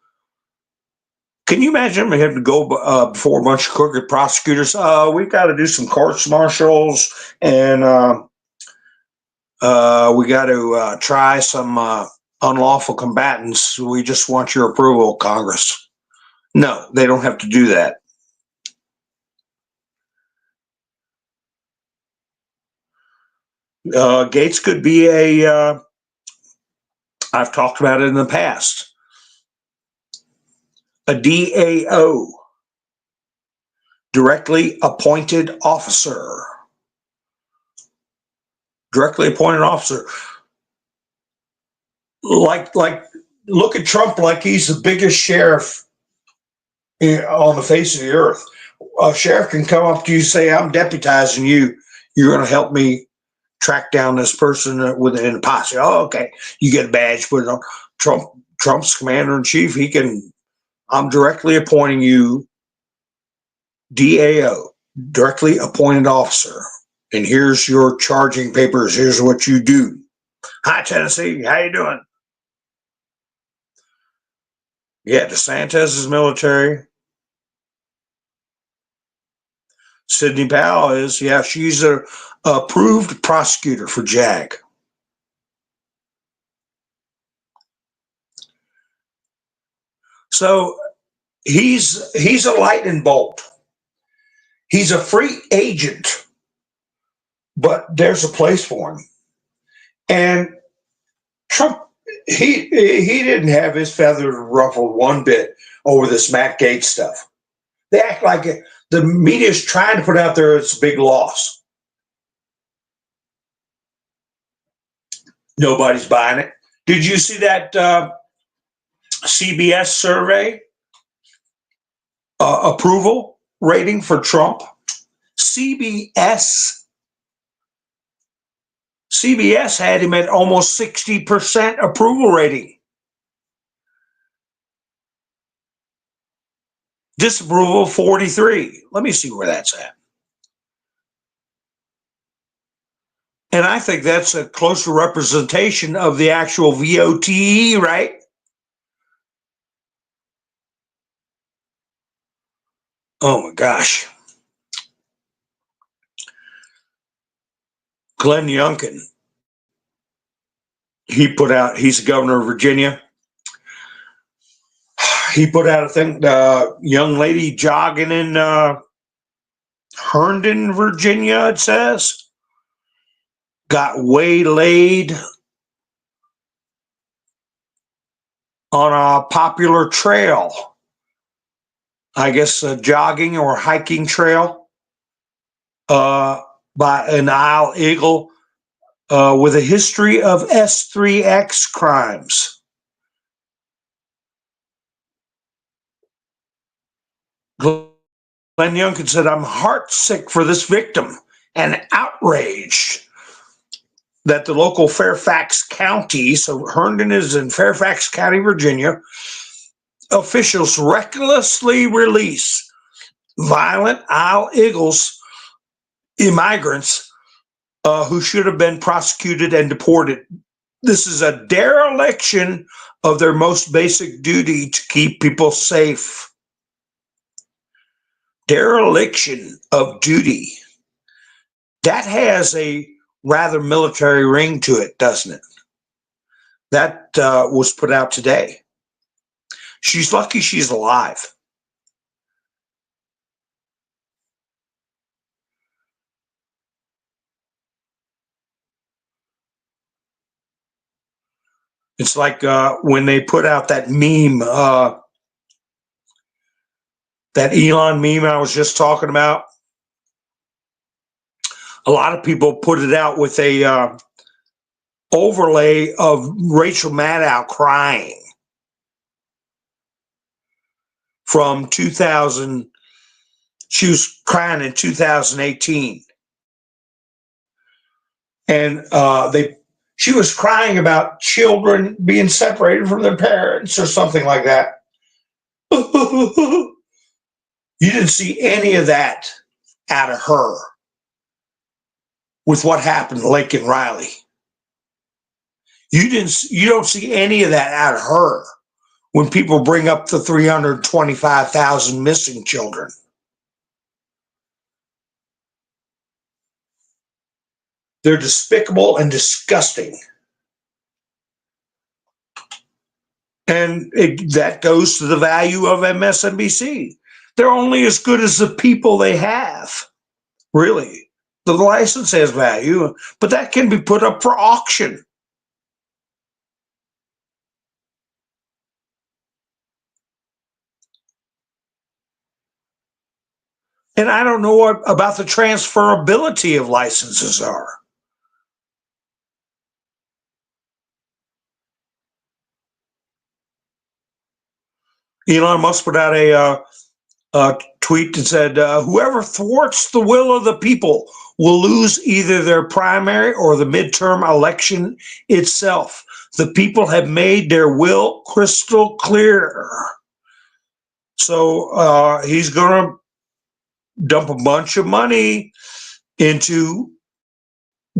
Can you imagine we have to go before a bunch of crooked prosecutors? We've got to do some courts martials, and we got to try some unlawful combatants. We just want your approval, Congress. No, they don't have to do that. Gates could be I've talked about it in the past, a DAO, directly appointed officer. Directly appointed officer. Like, look at Trump like he's the biggest sheriff on the face of the earth. A sheriff can come up to you and say, I'm deputizing you. You're going to help me track down this person within a posse. Oh, okay. You get a badge, put it on. Trump's commander in chief. I'm directly appointing you DAO, directly appointed officer. And here's your charging papers. Here's what you do. Hi, Tennessee. How you doing? Yeah, DeSantis is military. Sidney Powell is, yeah, she's a approved prosecutor for JAG. So he's a lightning bolt. He's a free agent, but there's a place for him. And Trump, he didn't have his feathers ruffled one bit over this Matt Gaetz stuff. They act like the media is trying to put out there it's a big loss. Nobody's buying it. Did you see that CBS survey approval rating for Trump? CBS had him at almost 60% approval rating. Disapproval 43. Let me see where that's at. And I think that's a closer representation of the actual VOTE, right? Oh my gosh. Glenn Youngkin, he's the governor of Virginia. He put out a thing, the young lady jogging in Herndon, Virginia, it says, got waylaid on a popular trail, I guess a jogging or hiking trail, by an Isle Eagle with a history of S3X crimes. Glenn Youngkin said, I'm heartsick for this victim and outraged that the local Fairfax County, so Herndon is in Fairfax County, Virginia, officials recklessly release violent Isle Eagles immigrants who should have been prosecuted and deported. This is a dereliction of their most basic duty to keep people safe. Dereliction of duty. That has a rather military ring to it, doesn't it? That was put out today. She's lucky she's alive. It's like when they put out that meme, that Elon meme I was just talking about. A lot of people put it out with a overlay of Rachel Maddow crying from 2000. She was crying in 2018, and she was crying about children being separated from their parents or something like that. You didn't see any of that out of her with what happened to Lincoln Riley. You don't see any of that out of her when people bring up the 325,000 missing children. They're despicable and disgusting. And that goes to the value of MSNBC. They're only as good as the people they have, really. The license has value, but that can be put up for auction. And I don't know what about the transferability of licenses are. Elon Musk put out a tweet that said, whoever thwarts the will of the people will lose either their primary or the midterm election itself. The people have made their will crystal clear. So he's going to dump a bunch of money into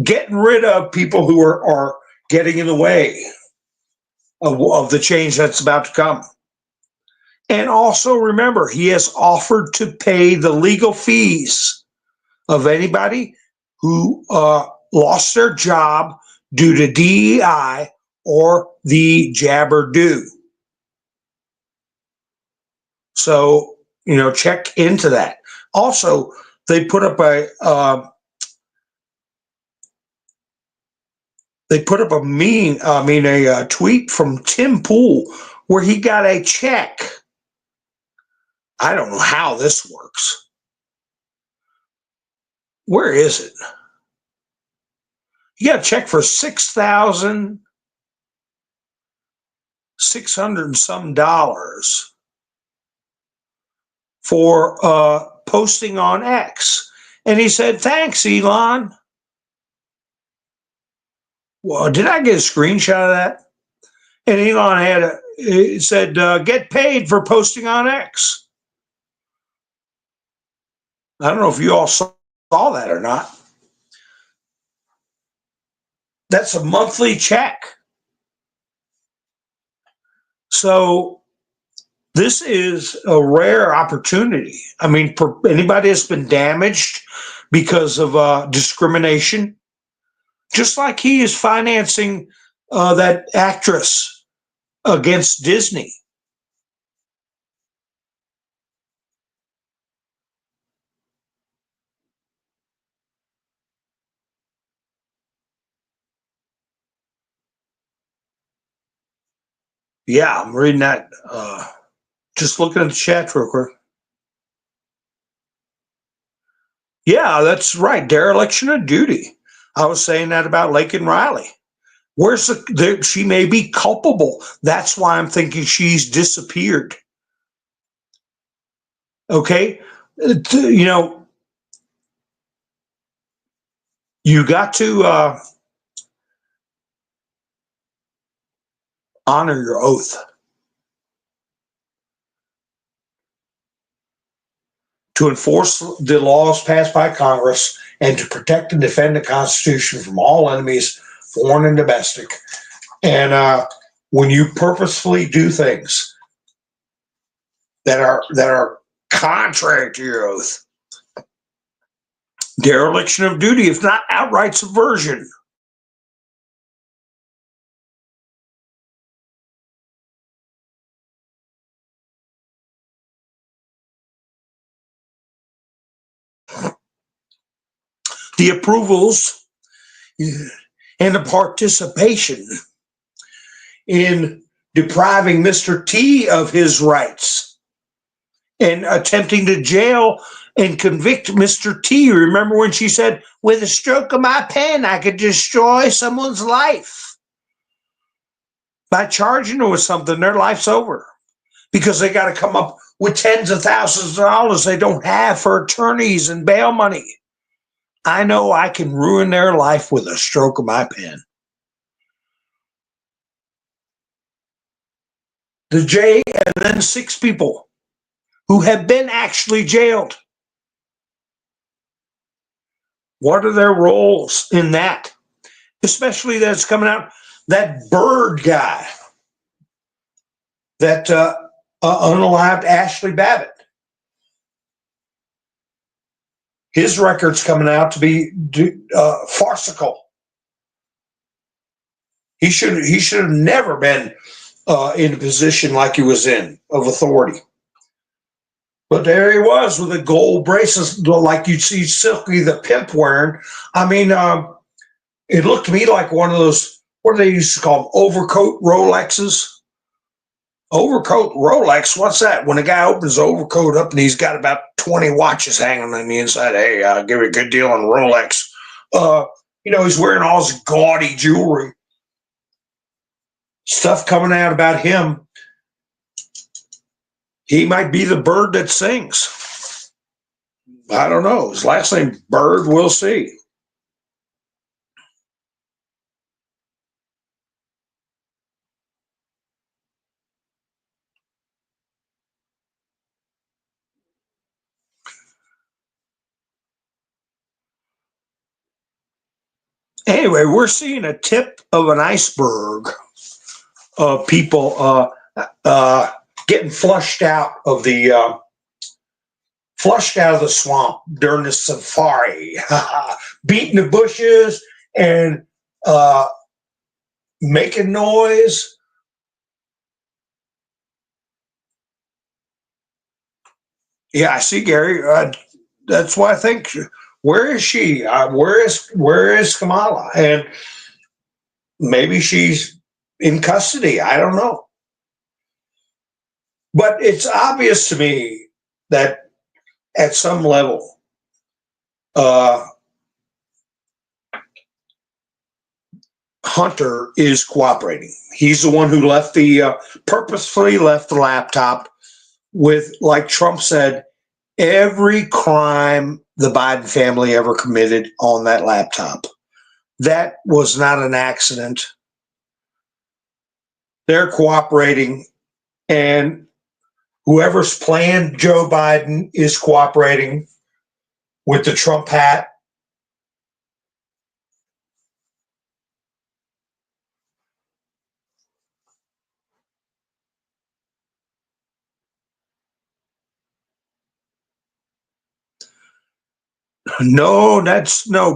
getting rid of people who are getting in the way of the change that's about to come. And also remember, he has offered to pay the legal fees of anybody who lost their job due to DEI or the jabber do. So, check into that. Also, they put up a meme, a tweet from Tim Pool where he got a check. I don't know how this works. Where is it? You got a check for $6,600 and some dollars for posting on X. And he said, thanks, Elon. Well, did I get a screenshot of that? And Elon it said, get paid for posting on X. I don't know if you all saw that or not. That's a monthly check. So this is a rare opportunity. I mean, for anybody that's been damaged because of discrimination, just like he is financing that actress against Disney. Yeah, I'm reading that. Just looking at the chat real quick. Yeah, that's right. Dereliction of duty. I was saying that about Lake and Riley. She may be culpable. That's why I'm thinking she's disappeared. Okay. You know, you got to honor your oath. To enforce the laws passed by Congress and to protect and defend the Constitution from all enemies, foreign and domestic. And when you purposefully do things that are contrary to your oath, dereliction of duty, if not outright subversion. The approvals and the participation in depriving Mr. T of his rights and attempting to jail and convict Mr. T. Remember when she said, with a stroke of my pen, I could destroy someone's life? By charging them with something, their life's over because they got to come up with tens of thousands of dollars they don't have for attorneys and bail money. I know I can ruin their life with a stroke of my pen. The J, and then 6 people who have been actually jailed. What are their roles in that? Especially that's coming out, that Bird guy, that unalived Ashley Babbitt. His record's coming out to be farcical. He should have never been in a position like he was in of authority. But there he was with a gold bracelet like you'd see Silky the Pimp wearing. I mean, it looked to me like one of those, what do they used to call them, overcoat Rolexes? Overcoat Rolex, what's that? When a guy opens the overcoat up and he's got about 20 watches hanging on the inside, hey, I'll give you a good deal on Rolex. He's wearing all his gaudy jewelry. Stuff coming out about him. He might be the bird that sings. I don't know. His last name, Bird, we'll see. Anyway, we're seeing a tip of an iceberg of people getting flushed out of the swamp during the safari, beating the bushes and making noise. Yeah, I see, Gary. That's why I think. Where is she? Where is Kamala? And maybe she's in custody. I don't know. But it's obvious to me that at some level, Hunter is cooperating. He's the one who purposefully left the laptop with, like Trump said, every crime the Biden family ever committed on that laptop. That was not an accident. They're cooperating, and whoever's playing Joe Biden is cooperating with the Trump hat. No,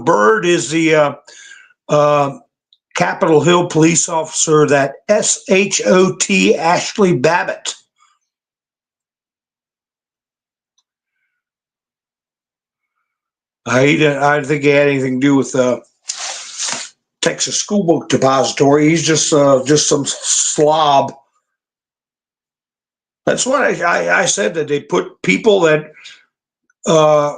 Bird is the Capitol Hill police officer, that SHOT Ashley Babbitt. I didn't think he had anything to do with Texas School Book Depository. He's just some slob That's what I said, that they put people that uh,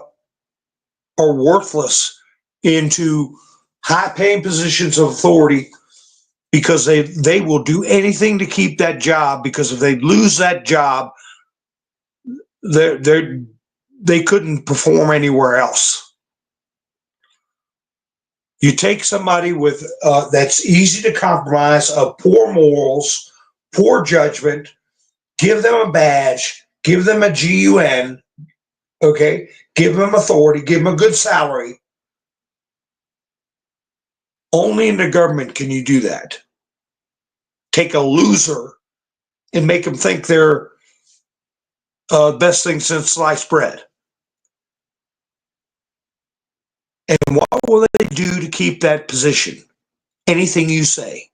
are worthless into high-paying positions of authority because they will do anything to keep that job, because if they lose that job, they couldn't perform anywhere else. You take somebody with that's easy to compromise, of poor morals, poor judgment, give them a badge, give them a GUN, okay, give them authority, give them a good salary. Only in the government can you do that. Take a loser and make them think they're best thing since sliced bread. And what will they do to keep that position? Anything you say.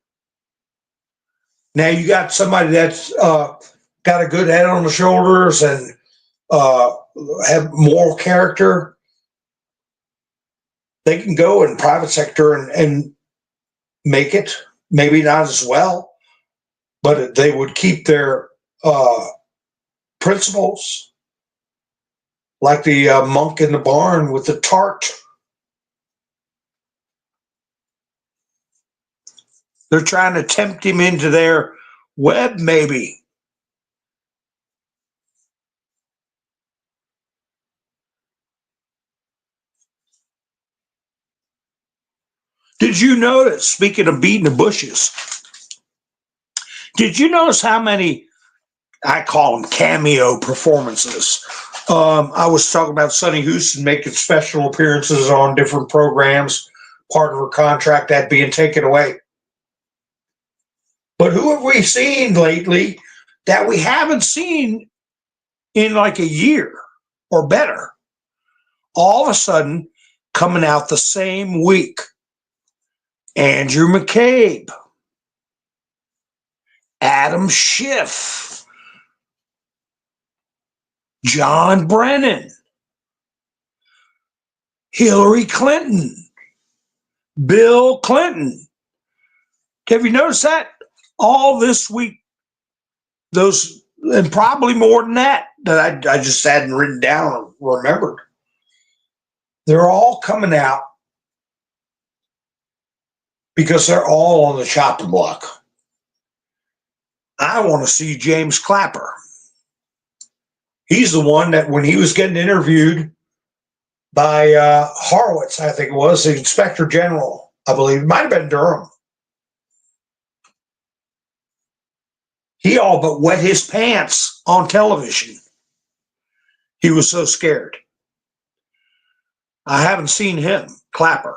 Now you got somebody that's got a good head on the shoulders and have moral character. They can go in private sector and make it. Maybe not as well, but they would keep their principles, like the monk in the barn with the tart. They're trying to tempt him into their web, maybe. Did you notice, speaking of beating the bushes, did you notice how many, I call them cameo performances? I was talking about Sonny Houston making special appearances on different programs, part of her contract that being taken away. But who have we seen lately that we haven't seen in like a year or better? All of a sudden, coming out the same week. Andrew McCabe, Adam Schiff, John Brennan, Hillary Clinton, Bill Clinton. Have you noticed that? All this week, those, and probably more than that I just hadn't written down or remembered. They're all coming out because they're all on the chopping block. I want to see James Clapper. He's the one that when he was getting interviewed by Horowitz, I think it was, the Inspector General, I believe, it might have been Durham. He all but wet his pants on television. He was so scared. I haven't seen him, Clapper.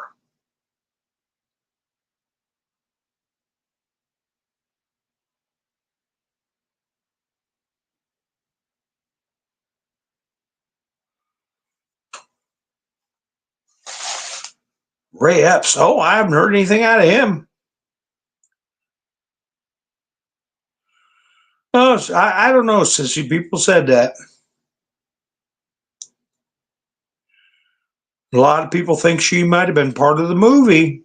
Ray Epps, oh, I haven't heard anything out of him. Oh, I don't know, sissy. People said that. A lot of people think she might have been part of the movie.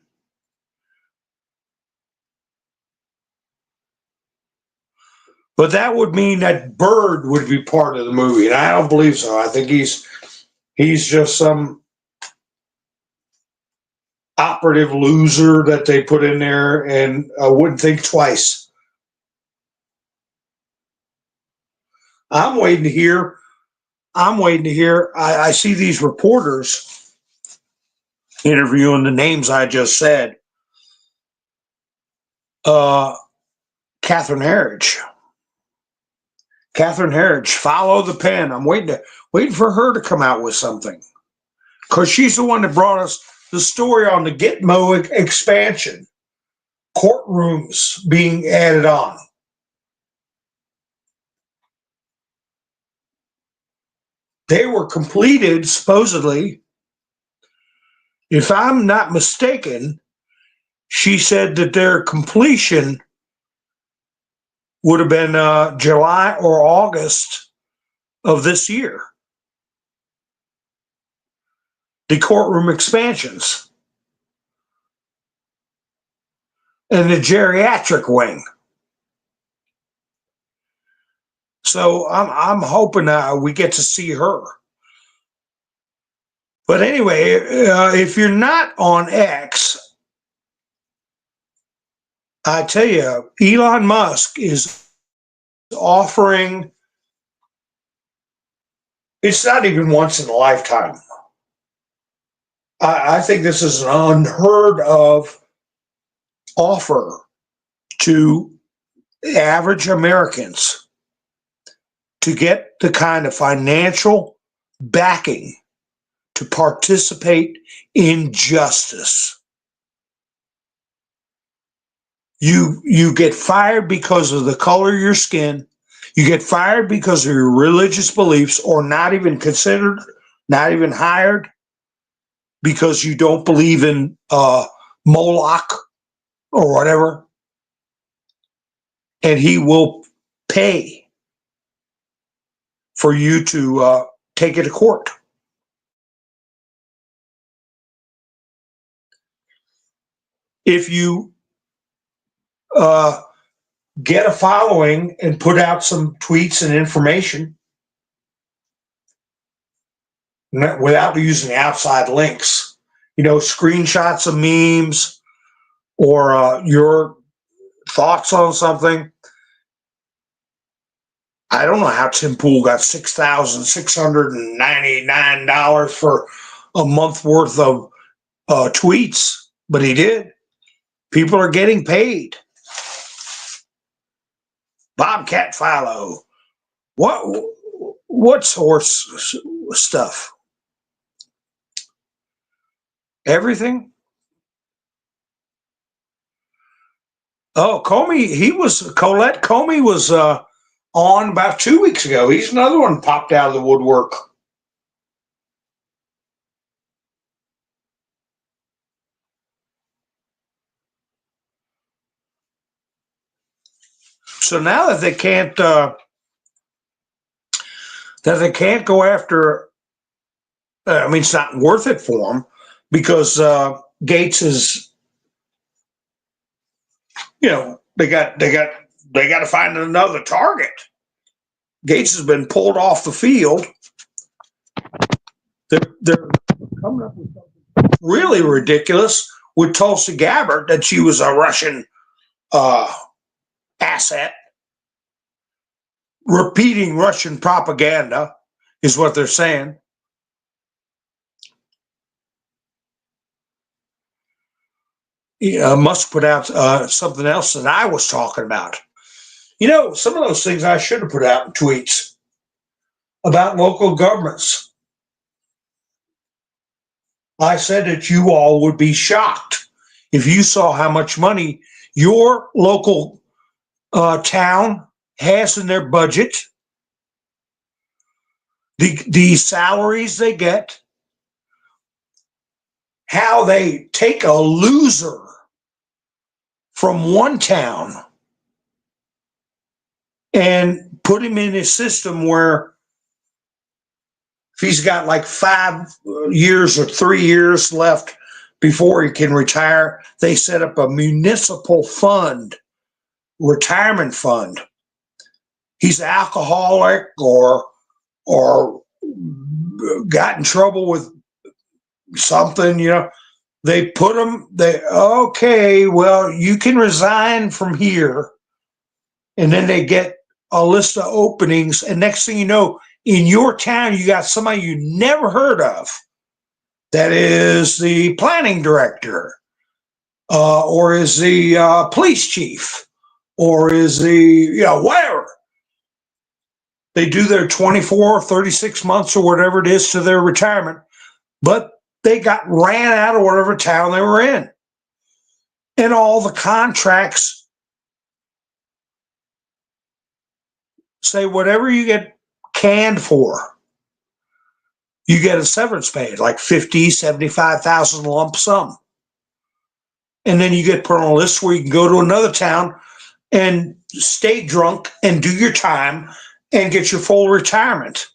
But that would mean that Bird would be part of the movie, and I don't believe so. I think he's just some operative loser that they put in there and wouldn't think twice. I'm waiting to hear. I see these reporters interviewing the names I just said. Catherine Herridge. Catherine Herridge, follow the pen. I'm waiting for her to come out with something, because she's the one that brought us the story on the Gitmo expansion, courtrooms being added on. They were completed, supposedly. If I'm not mistaken, she said that their completion would have been July or August of this year. The courtroom expansions and the geriatric wing. So I'm hoping we get to see her. But anyway, if you're not on X, I tell you, Elon Musk is offering, it's not even once in a lifetime. I think this is an unheard of offer to average Americans to get the kind of financial backing to participate in justice. You get fired because of the color of your skin. You get fired because of your religious beliefs, or not even considered, not even hired, because you don't believe in Moloch or whatever. And he will pay for you to take it to court. If you get a following and put out some tweets and information without using outside links, screenshots of memes or your thoughts on something. I don't know how Tim Pool got $6,699 for a month worth of tweets, but he did. People are getting paid. Bobcat Philo. What's horse stuff? Everything? Oh, Colette Comey was on about 2 weeks ago. He's another one popped out of the woodwork. So now that they can't go after, it's not worth it for them because Gates is, they got to find another target. Gates has been pulled off the field. They're coming up with something really ridiculous with Tulsi Gabbard, that she was a Russian asset. Repeating Russian propaganda is what they're saying. Musk put out something else that I was talking about. Some of those things I should have put out in tweets about local governments. I said that you all would be shocked if you saw how much money your local town has in their budget, the salaries they get, how they take a loser from one town and put him in a system where if he's got like 5 years or 3 years left before he can retire, they set up a municipal fund, retirement fund. He's alcoholic or got in trouble with something, they put him, okay, well, you can resign from here. And then they get a list of openings. And next thing you know, in your town, you got somebody you never heard of that is the planning director, or is the police chief, or is the, whatever. They do their 24, 36 months or whatever it is to their retirement, but they got ran out of whatever town they were in. And all the contracts say whatever you get canned for, you get a severance pay, like 50, 75,000 lump sum. And then you get put on a list where you can go to another town and stay drunk and do your time and get your full retirement.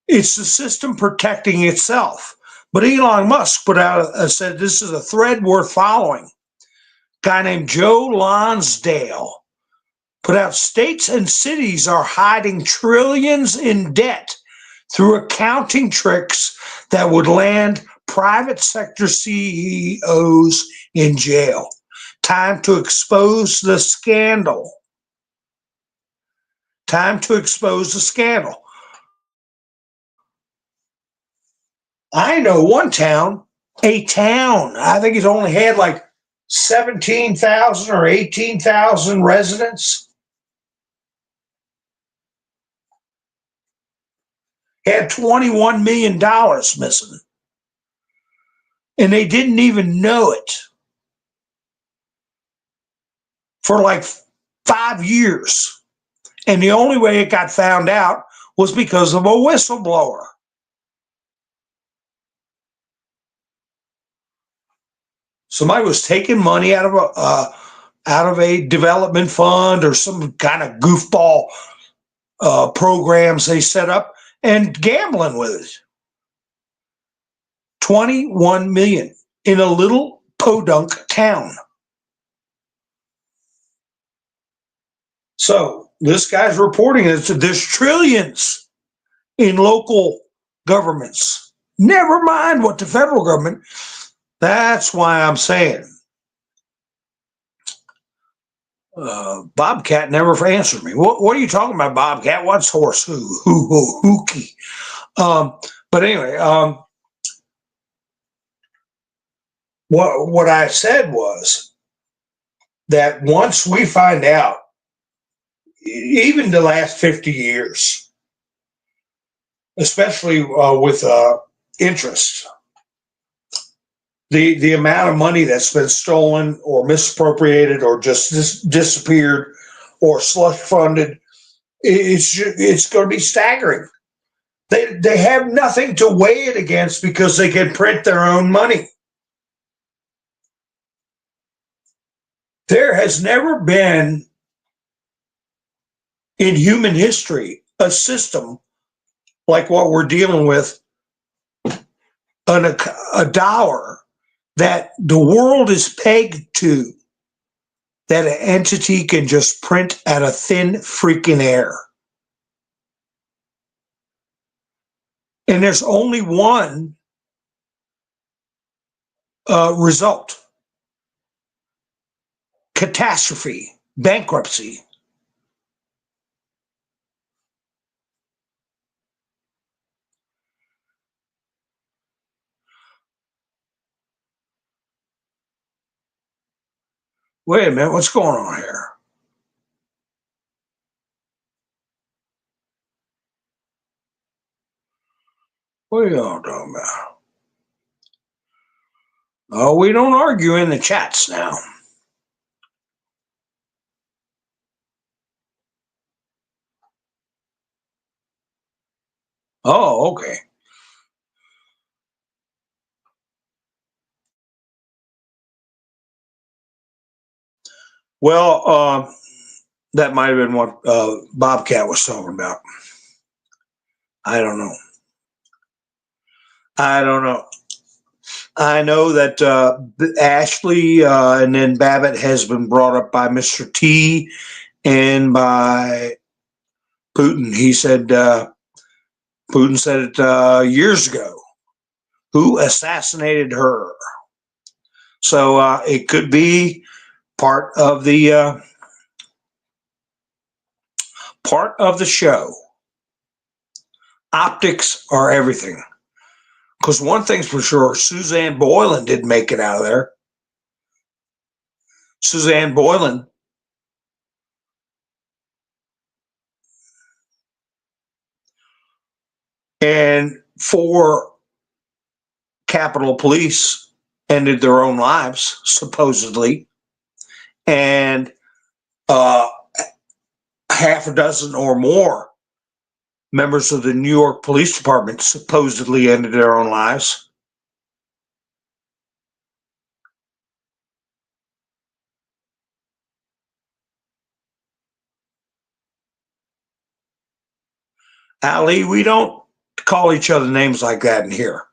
It's the system protecting itself. But Elon Musk put out said this is a thread worth following. A guy named Joe Lonsdale put out, states and cities are hiding trillions in debt through accounting tricks that would land private sector CEOs in jail. Time to expose the scandal. Time to expose the scandal. I know one town, I think it's only had like 17,000 or 18,000 residents, had $21 million missing. And they didn't even know it for like 5 years. And the only way it got found out was because of a whistleblower. Somebody was taking money out of a development fund or some kind of goofball programs they set up and gambling with it. 21 million in a little podunk town. So this guy's reporting that there's trillions in local governments. Never mind what the federal government. That's why I'm saying Bobcat never answered me. What are you talking about, Bobcat? What's horse hooky? But anyway, what I said was that once we find out, even the last 50 years, especially with interest, the amount of money that's been stolen or misappropriated or just disappeared or slush funded, it's going to be staggering. They have nothing to weigh it against because they can print their own money. There has never been in human history a system like what we're dealing with, a dollar that the world is pegged to, that an entity can just print at a thin freaking air. And there's only one result: catastrophe, bankruptcy. Wait a minute, what's going on here? What are y'all talking about? Oh, we don't argue in the chats now. Oh, okay. Well, that might have been what Bobcat was talking about. I don't know. I know that Ashley and then Babbitt has been brought up by Mr. T and by Putin. He said, Putin said it years ago. Who assassinated her? So it could be part of the show. Optics are everything. Because one thing's for sure, Suzanne Boylan didn't make it out of there. Suzanne Boylan and 4 Capitol Police ended their own lives, supposedly. And half a dozen or more members of the New York Police Department supposedly ended their own lives. Ali, we don't call each other names like that in here.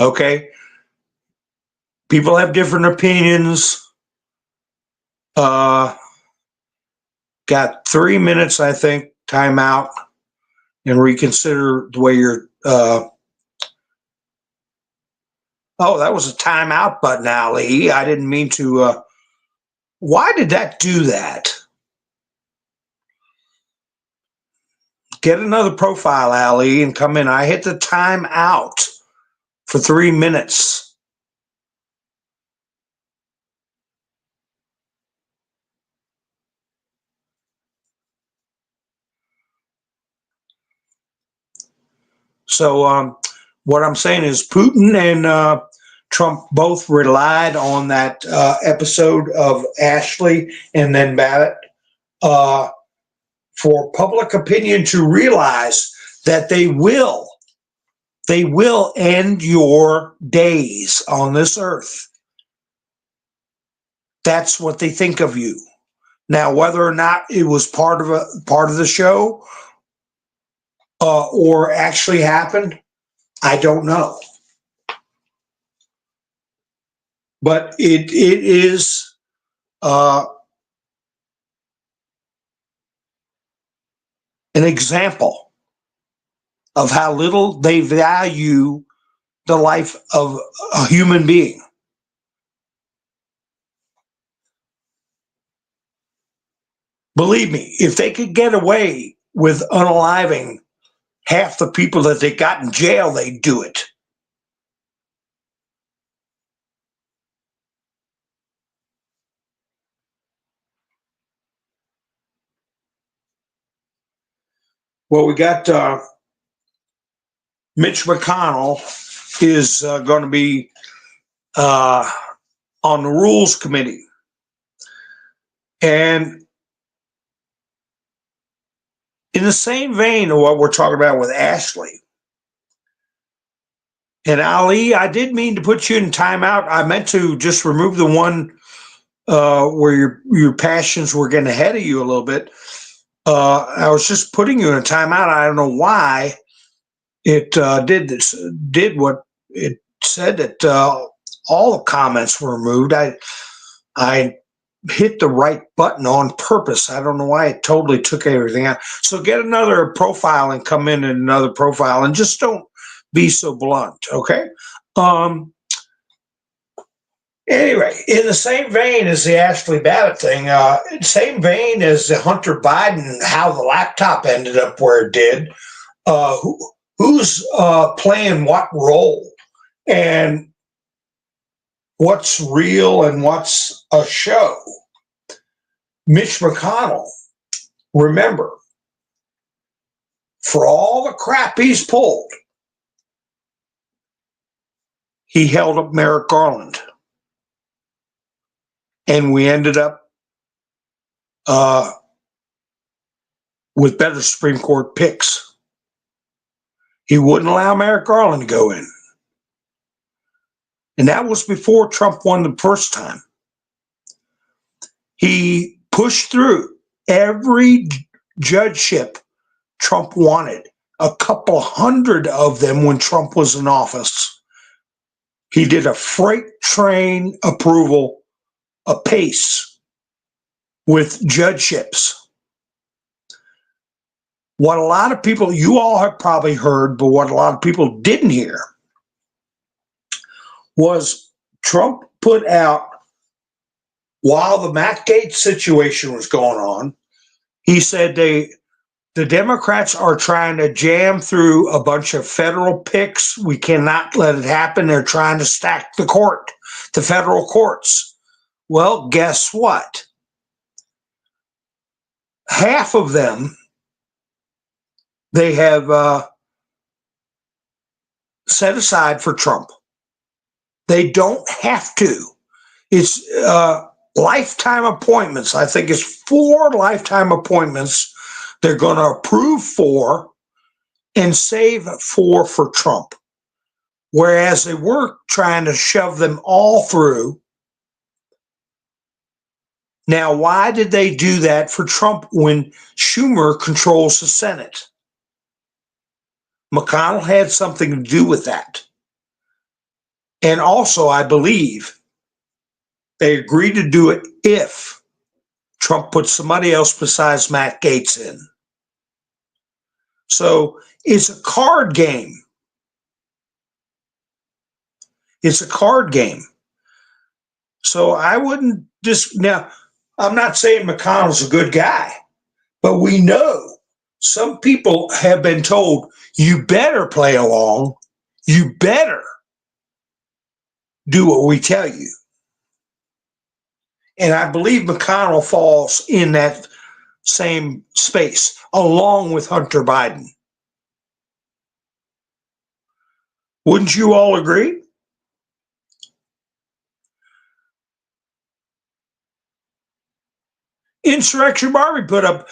Okay? People have different opinions. Got 3 minutes, I think, timeout, and reconsider the way you're. Oh, that was a timeout button, Ali. I didn't mean to. Why did that do that? Get another profile, Ali, and come in. I hit the timeout for 3 minutes. So what I'm saying is Putin and Trump both relied on that episode of Ashley and then Babbitt for public opinion to realize that they will end your days on this earth. That's what they think of you. Now, whether or not it was part of the show or actually happened, I don't know. But it is an example of how little they value the life of a human being. Believe me, if they could get away with unaliving half the people that they got in jail, they'd do it. Well, we got Mitch McConnell is going to be on the Rules Committee. And in the same vein of what we're talking about with Ashley and Ali, I did mean to put you in timeout. I meant to just remove the one where your passions were getting ahead of you a little bit. I was just putting you in a timeout. I don't know why it did what it said, that all the comments were removed. I hit the right button on purpose. I don't know why it totally took everything out. So get another profile and come in another profile, and just don't be so blunt, okay? Anyway, in the same vein as the Ashley Babbitt thing, same vein as the Hunter Biden, how the laptop ended up where it did, who's playing what role, and what's real and what's a show. Mitch McConnell, remember, for all the crap he's pulled, he held up Merrick Garland. And we ended up with better Supreme Court picks. He wouldn't allow Merrick Garland to go in. And that was before Trump won the first time. He pushed through every judgeship Trump wanted, a couple hundred of them when Trump was in office. He did a freight train approval apace with judgeships. What a lot of people, you all have probably heard, but what a lot of people didn't hear was Trump put out, while the Matt Gaetz situation was going on, he said the Democrats are trying to jam through a bunch of federal picks. We cannot let it happen. They're trying to stack the federal courts. Well, guess what? Half of them they have set aside for Trump. They don't have to. It's lifetime appointments. I think it's 4 lifetime appointments they're going to approve for and save 4 for Trump. Whereas they were trying to shove them all through. Now, why did they do that for Trump when Schumer controls the Senate? McConnell had something to do with that. And also, I believe they agreed to do it if Trump put somebody else besides Matt Gaetz in. So it's a card game. It's a card game. So I wouldn't now, I'm not saying McConnell's a good guy, but we know some people have been told, you better play along. You better do what we tell you. And I believe McConnell falls in that same space, along with Hunter Biden. Wouldn't you all agree? Insurrection Barbie put up,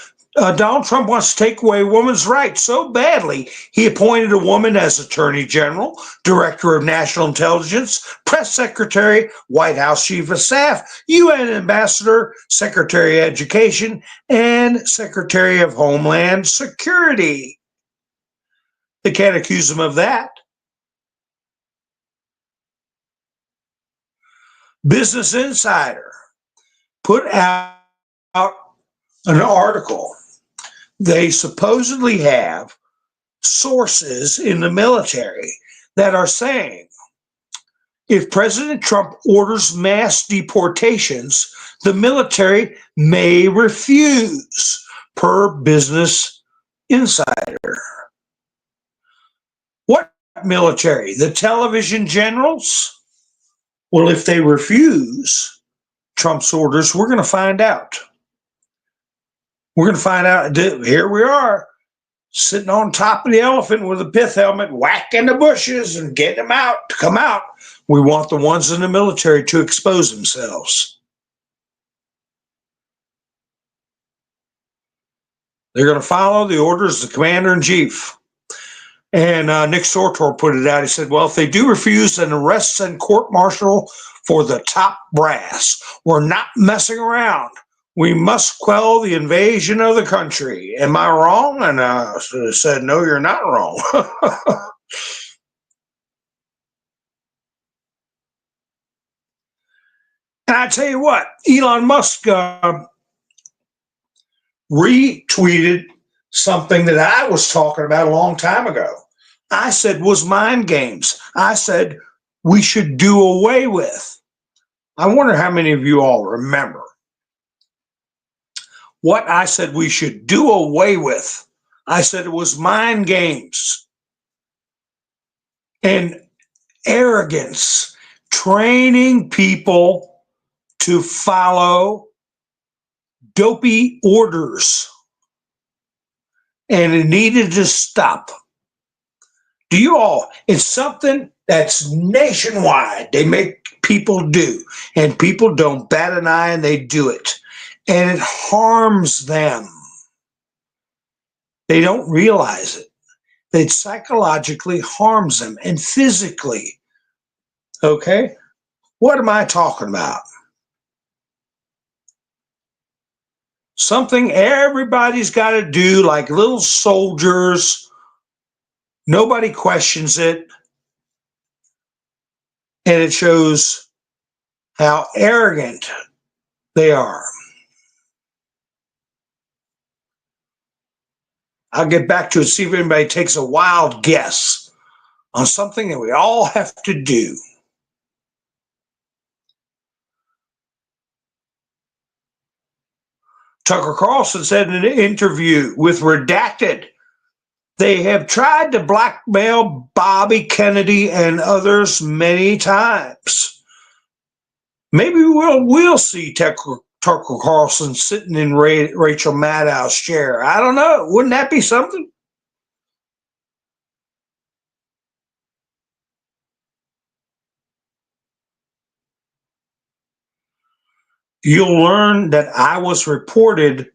Donald Trump wants to take away women's rights so badly, he appointed a woman as Attorney General, Director of National Intelligence, Press Secretary, White House Chief of Staff, UN Ambassador, Secretary of Education, and Secretary of Homeland Security. They can't accuse him of that. Business Insider put out an article. They supposedly have sources in the military that are saying if President Trump orders mass deportations, the military may refuse, per Business Insider. What military? The television generals? Well, if they refuse Trump's orders, we're going to find out. We're going to find out. Here we are, sitting on top of the elephant with a pith helmet, whacking the bushes and getting them out to come out. We want the ones in the military to expose themselves. They're going to follow the orders of the commander-in-chief. And Nick Sortor put it out. He said, well, if they do refuse, then arrests and court-martial for the top brass. We're not messing around. We must quell the invasion of the country. Am I wrong? And I said, no, you're not wrong. And I tell you what, Elon Musk retweeted something that I was talking about a long time ago. I said was mind games. I said we should do away with. I wonder how many of you all remember what I said we should do away with. I said it was mind games and arrogance, training people to follow dopey orders. And it needed to stop. Do you all? It's something that's nationwide. They make people do, and people don't bat an eye and they do it. And it harms them. They don't realize it. It psychologically harms them and physically. Okay? What am I talking about? Something everybody's got to do, like little soldiers. Nobody questions it. And it shows how arrogant they are. I'll get back to it, see if anybody takes a wild guess on something that we all have to do. Tucker Carlson said in an interview with Redacted, they have tried to blackmail Bobby Kennedy and others many times. Maybe we'll see Tucker Carlson sitting in Rachel Maddow's chair. I don't know. Wouldn't that be something? You'll learn that I was reported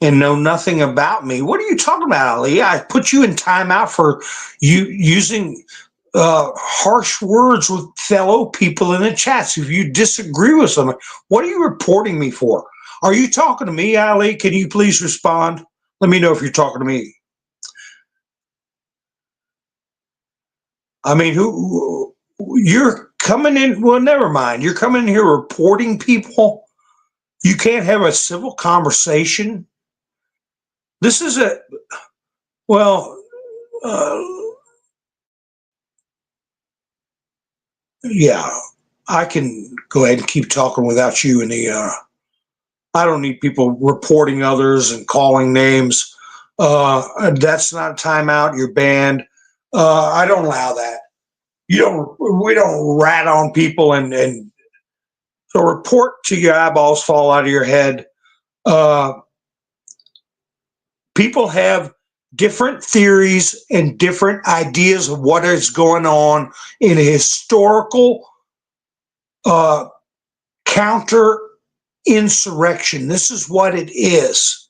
and know nothing about me. What are you talking about, Ali? I put you in timeout for you using harsh words with fellow people in the chats. If you disagree with someone, what are you reporting me for? Are you talking to me, Ali? Can you please respond? Let me know if you're talking to me. I mean, you're coming in? Well, never mind. You're coming in here reporting people. You can't have a civil conversation. This is well, uh, yeah, I can go ahead and keep talking without you in the, I don't need people reporting others and calling names. That's not a timeout. You're banned. I don't allow that. We don't rat on people and so report till your eyeballs fall out of your head. Uh, People have different theories and different ideas of what is going on in a historical uh, counter insurrection. This is what it is.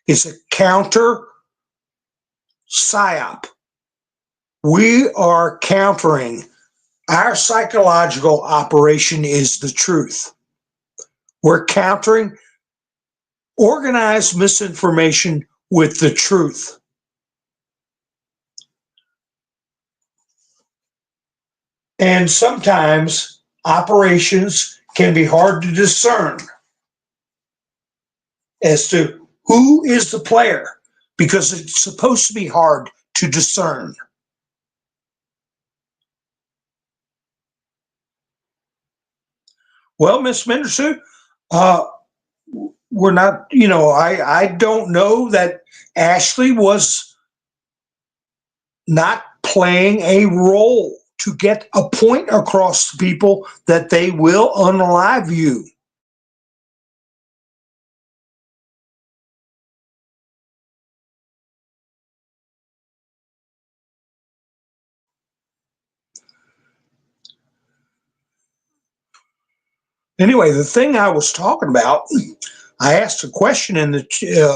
It's a counter psyop. We are countering. Our psychological operation is the truth. We're countering organized misinformation with the truth. And sometimes operations can be hard to discern as to who is the player because it's supposed to be hard to discern. Well, Miss Menderson, we're not, I don't know that Ashley was not playing a role to get a point across to people that they will unalive you. Anyway, the thing I was talking about, I asked a question in the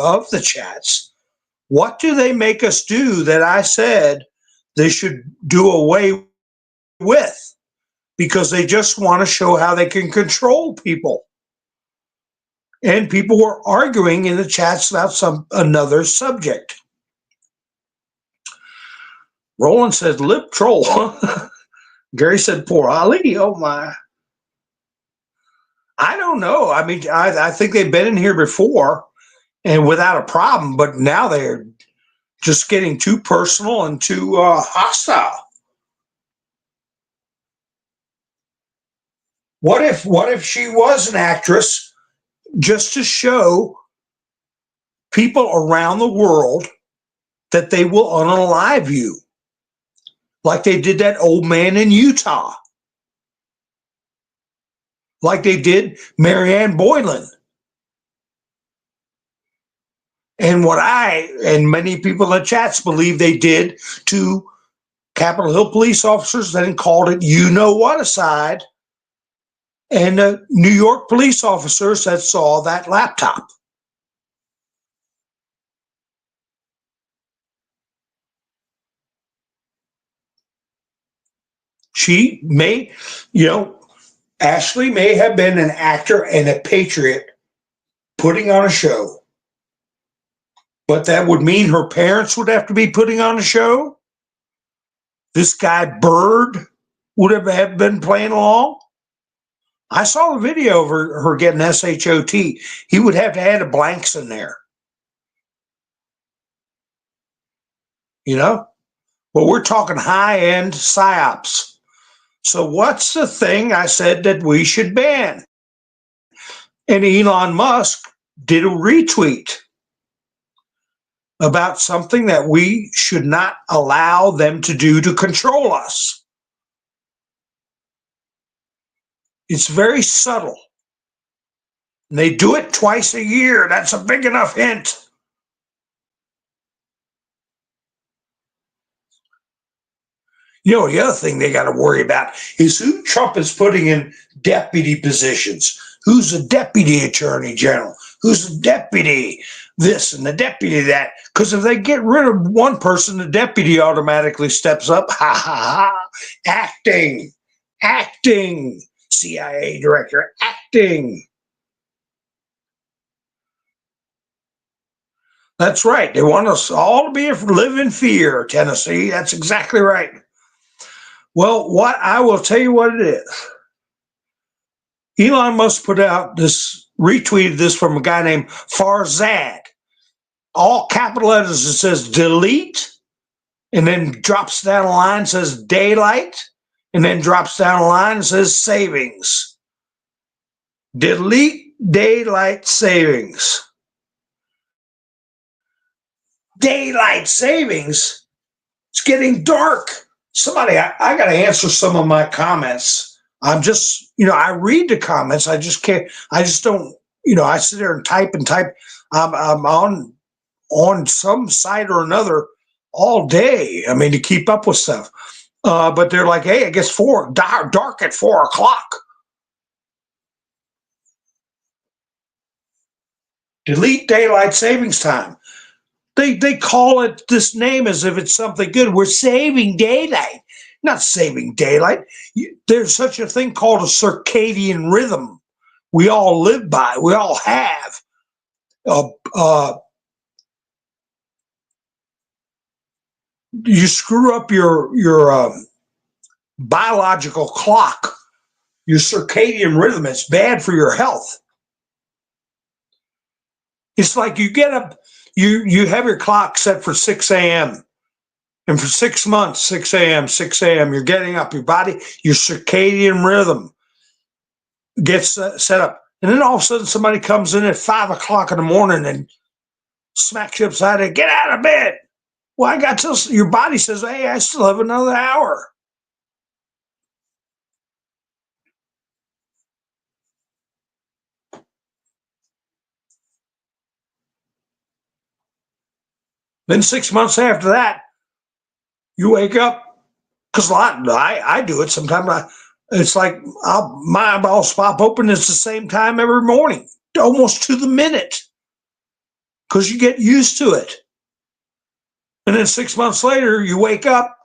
of the chats. What do they make us do that I said they should do away with? Because they just want to show how they can control people. And people were arguing in the chats about another subject. Roland said, lip troll. Gary said, poor Ali. Oh, my. I don't know. I mean, I think they've been in here before and without a problem, but now they're just getting too personal and too hostile. What if she was an actress just to show people around the world that they will unalive you, like they did that old man in Utah, like they did Marianne Boylan. And what I and many people in the chats believe they did to Capitol Hill police officers, then called it you-know-what-aside, and the New York police officers that saw that laptop. She may, Ashley may have been an actor and a patriot putting on a show, but that would mean her parents would have to be putting on a show. This guy Bird would have been playing along. I saw a video of her getting SHOT. He would have to add the blanks in there. But we're talking high-end psyops. So what's the thing I said that we should ban? And Elon Musk did a retweet about something that we should not allow them to do to control us. It's very subtle. And they do it twice a year. That's a big enough hint. The other thing they got to worry about is who Trump is putting in deputy positions. Who's a deputy attorney general? Who's a deputy this and the deputy that? Because if they get rid of one person, the deputy automatically steps up. Ha, ha, ha. Acting. CIA director, acting. That's right. They want us all to live in fear, Tennessee. That's exactly right. Well, I will tell you what it is. Elon Musk put out this retweeted this from a guy named Farzad. All capital letters, it says delete, and then drops down a line, says daylight, and then drops down a line and says savings. Delete daylight savings. Daylight savings? It's getting dark. Somebody, I got to answer some of my comments. I'm just, I read the comments. I just can't, I just don't, I sit there and type and type. I'm on some site or another all day. I mean, to keep up with stuff. But they're like, hey, I guess dark at 4 o'clock. Delete daylight savings time. They call it this name as if it's something good. We're saving daylight. Not saving daylight. There's such a thing called a circadian rhythm. We all live by. We all have. You screw up your biological clock, your circadian rhythm. It's bad for your health. It's like you get up, you have your clock set for 6 a.m. And for 6 months, 6 a.m., 6 a.m., you're getting up, your body, your circadian rhythm gets set up. And then all of a sudden somebody comes in at 5 o'clock in the morning and smacks you upside the head, get out of bed. Well, I got till your body says, hey, I still have another hour. Then 6 months after that, you wake up, because I do it sometimes. It's like my eyeballs pop open. It's the same time every morning, almost to the minute, because you get used to it. And then 6 months later, you wake up,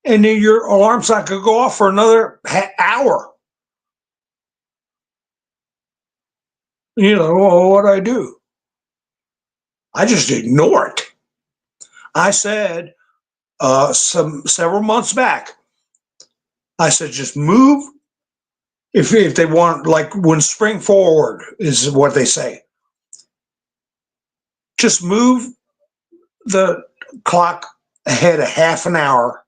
and then your alarm's not going to go off for another hour. Well, what do I do? I just ignore it. I said several months back, I said, just move. If they want, like when spring forward is what they say, just move the clock ahead a half an hour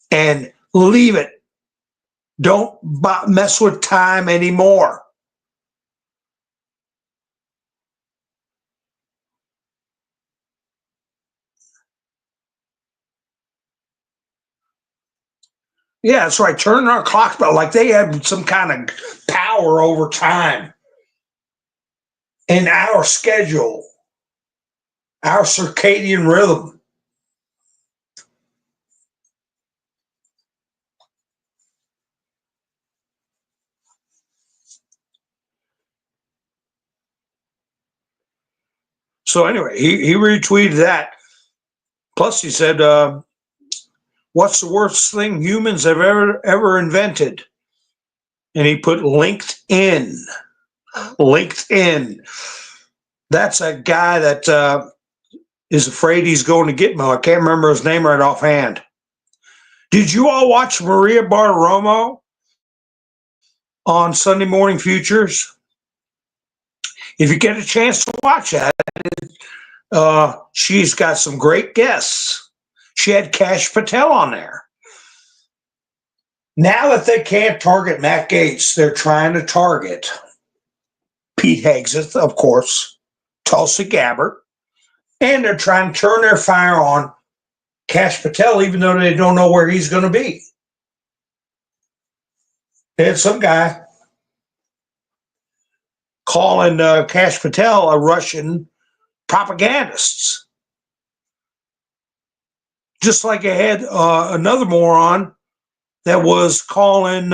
and leave it. Don't mess with time anymore. Yeah, that's right. Turn our clocks back like they have some kind of power over time and our schedule, our circadian rhythm. So anyway, he retweeted that. Plus, he said, what's the worst thing humans have ever invented? And he put LinkedIn. LinkedIn. That's a guy that is afraid he's going to get Gitmo. I can't remember his name right offhand. Did you all watch Maria Bartiromo on Sunday Morning Futures? If you get a chance to watch that, she's got some great guests. She had Kash Patel on there. Now that they can't target Matt Gaetz, they're trying to target Pete Hegseth, of course, Tulsi Gabbard, and they're trying to turn their fire on Kash Patel, even though they don't know where he's going to be. They had some guy calling Kash Patel a Russian propagandist. Just like I had another moron that was calling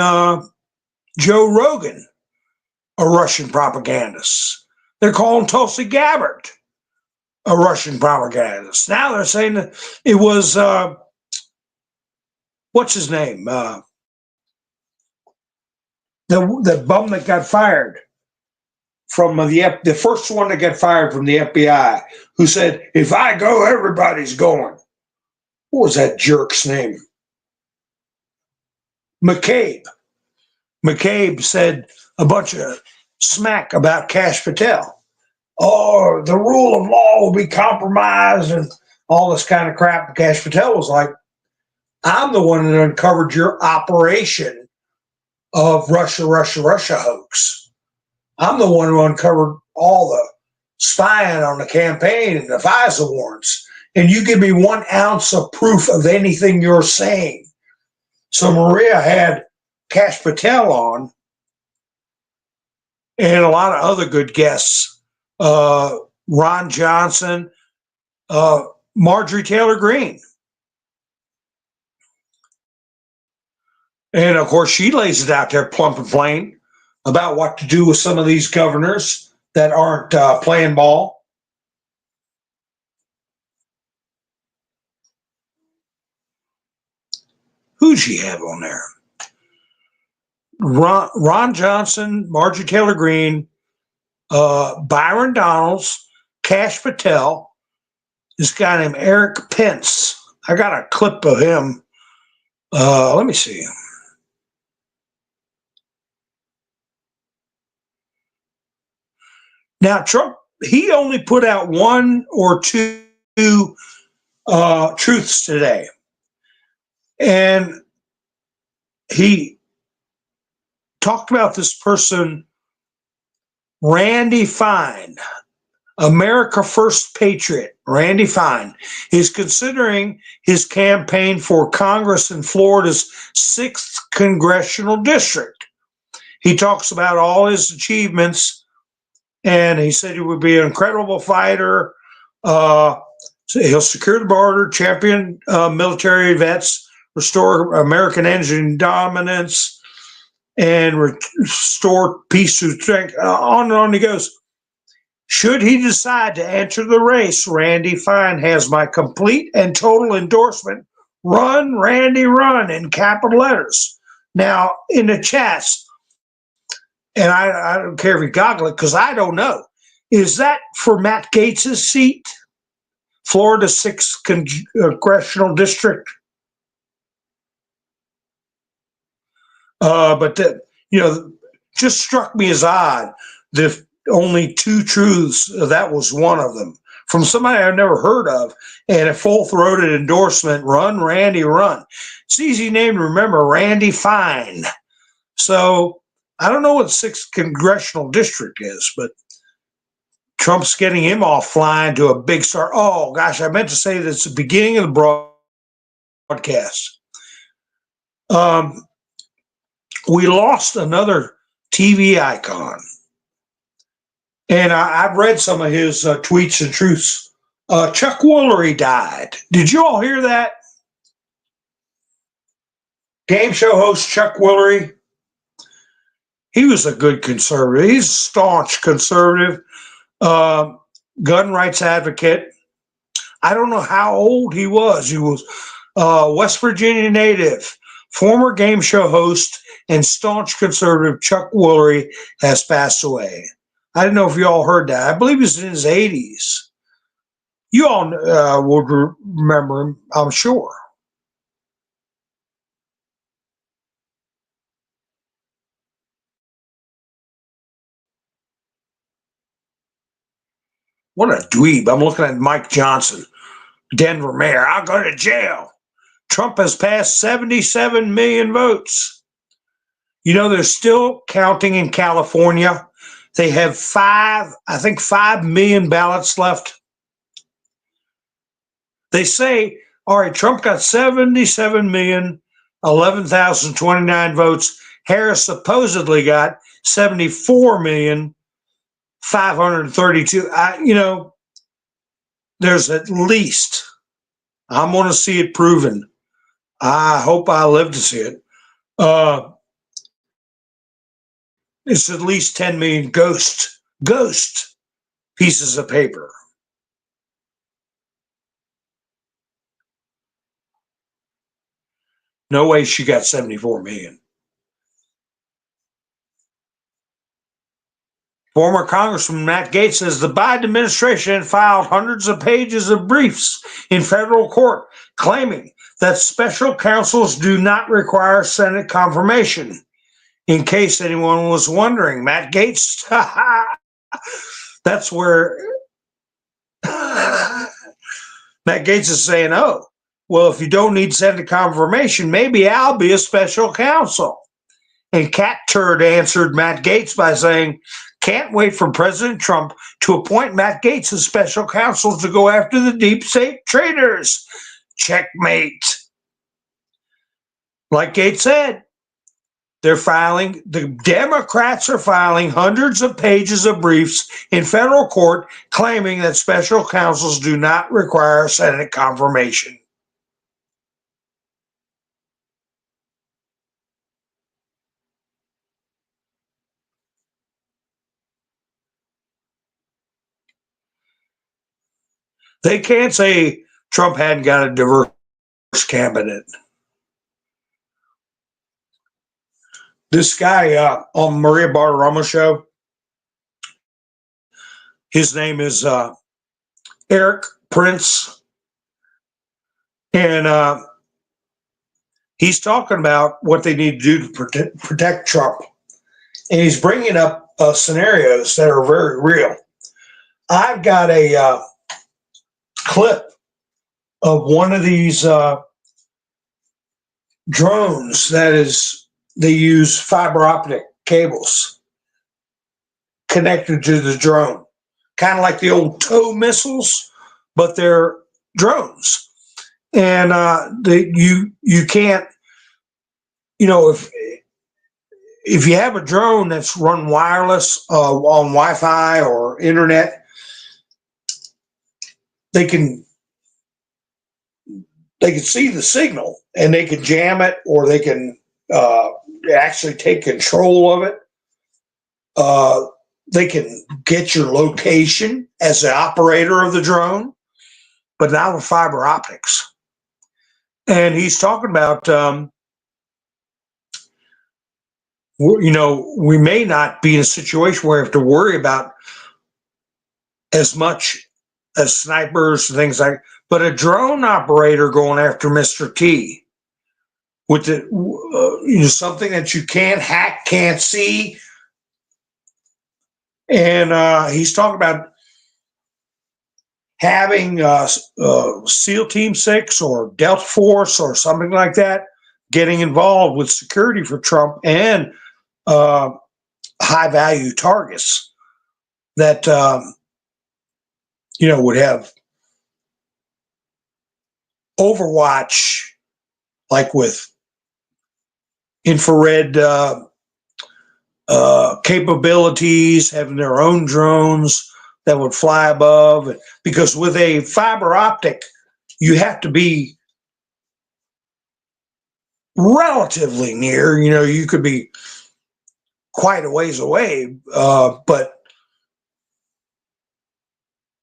Joe Rogan a Russian propagandist. They're calling Tulsi Gabbard a Russian propagandist. Now they're saying that it was, what's his name? The bum that got fired from the first one that got fired from the FBI, who said, if I go, everybody's going. What was that jerk's name? McCabe. McCabe said a bunch of smack about Kash Patel. Oh, the rule of law will be compromised and all this kind of crap. Kash Patel was like, I'm the one that uncovered your operation of Russia hoax. I'm the one who uncovered all the spying on the campaign and the FISA warrants. And you give me 1 ounce of proof of anything you're saying. So Maria had Kash Patel on and a lot of other good guests. Ron Johnson, Marjorie Taylor Greene. And of course, she lays it out there plump and plain about what to do with some of these governors that aren't playing ball. Who'd she have on there? Ron Johnson, Marjorie Taylor Greene, Byron Donalds, Kash Patel, this guy named Eric Pence. I got a clip of him. Let me see. Now, Trump, he only put out 1 or 2 truths today. And he talked about this person, Randy Fine, America First Patriot. Randy Fine is considering his campaign for Congress in Florida's 6th congressional district. He talks about all his achievements, and he said he would be an incredible fighter. He'll secure the border, champion military vets, restore American energy dominance, and restore peace through strength. On and on he goes. Should he decide to enter the race, Randy Fine has my complete and total endorsement. Run, Randy, run, in capital letters. Now, in the chats, and I don't care if you goggle it because I don't know, is that for Matt Gaetz's seat, Florida 6th congressional district? But that, just struck me as odd. The only 2 truths, that was one of them, from somebody I've never heard of, and a full-throated endorsement, run, Randy, run. It's an easy name to remember, Randy Fine. So I don't know what 6th congressional district is, but Trump's getting him off flying to a big star. Oh, gosh, I meant to say this at the beginning of the broadcast. We lost another TV icon. And I've read some of his tweets and truths. Chuck Woolery died. Did you all hear that? Game show host Chuck Woolery. He was a good conservative. He's a staunch conservative, gun rights advocate. I don't know how old he was. He was West Virginia native, former game show host, and staunch conservative Chuck Woolery has passed away. I don't know if you all heard that. I believe he's in his 80s. You all would remember him, I'm sure. What a dweeb. I'm looking at Mike Johnson, Denver mayor. I'll go to jail. Trump has passed 77 million votes. They're still counting in California. They have 5 million ballots left. They say, all right, Trump got 77,011,029 votes. Harris supposedly got 74,532. There's at least, I'm going to see it proven. I hope I live to see it. It's at least 10 million ghost pieces of paper. No way she got 74 million. Former Congressman Matt Gaetz says the Biden administration filed hundreds of pages of briefs in federal court claiming that special counsels do not require Senate confirmation. In case anyone was wondering, Matt Gaetz, that's where Matt Gaetz is saying, oh, well, if you don't need Senate confirmation, maybe I'll be a special counsel. And Cat Turd answered Matt Gaetz by saying, can't wait for President Trump to appoint Matt Gaetz as special counsel to go after the deep state traitors. Checkmate. Like Gaetz said, the Democrats are filing hundreds of pages of briefs in federal court claiming that special counsels do not require Senate confirmation. They can't say Trump hadn't got a diverse cabinet. This guy on Maria Bartiromo's show, his name is Eric Prince, and he's talking about what they need to do to protect Trump. And he's bringing up scenarios that are very real. I've got a clip of one of these drones they use fiber optic cables connected to the drone, kind of like the old tow missiles, but they're drones. And you can't, if you have a drone that's run wireless on Wi-Fi or internet, they can see the signal and they can jam it, or they can actually take control of it. They can get your location as the operator of the drone, but not with fiber optics. And he's talking about, we may not be in a situation where we have to worry about as much as snipers and things like, but a drone operator going after Mr. T with something that you can't hack, can't see. And he's talking about having SEAL Team 6 or Delta Force or something like that getting involved with security for Trump and high value targets that would have Overwatch, like with infrared capabilities, having their own drones that would fly above. Because with a fiber optic, you have to be relatively near. You could be quite a ways away, but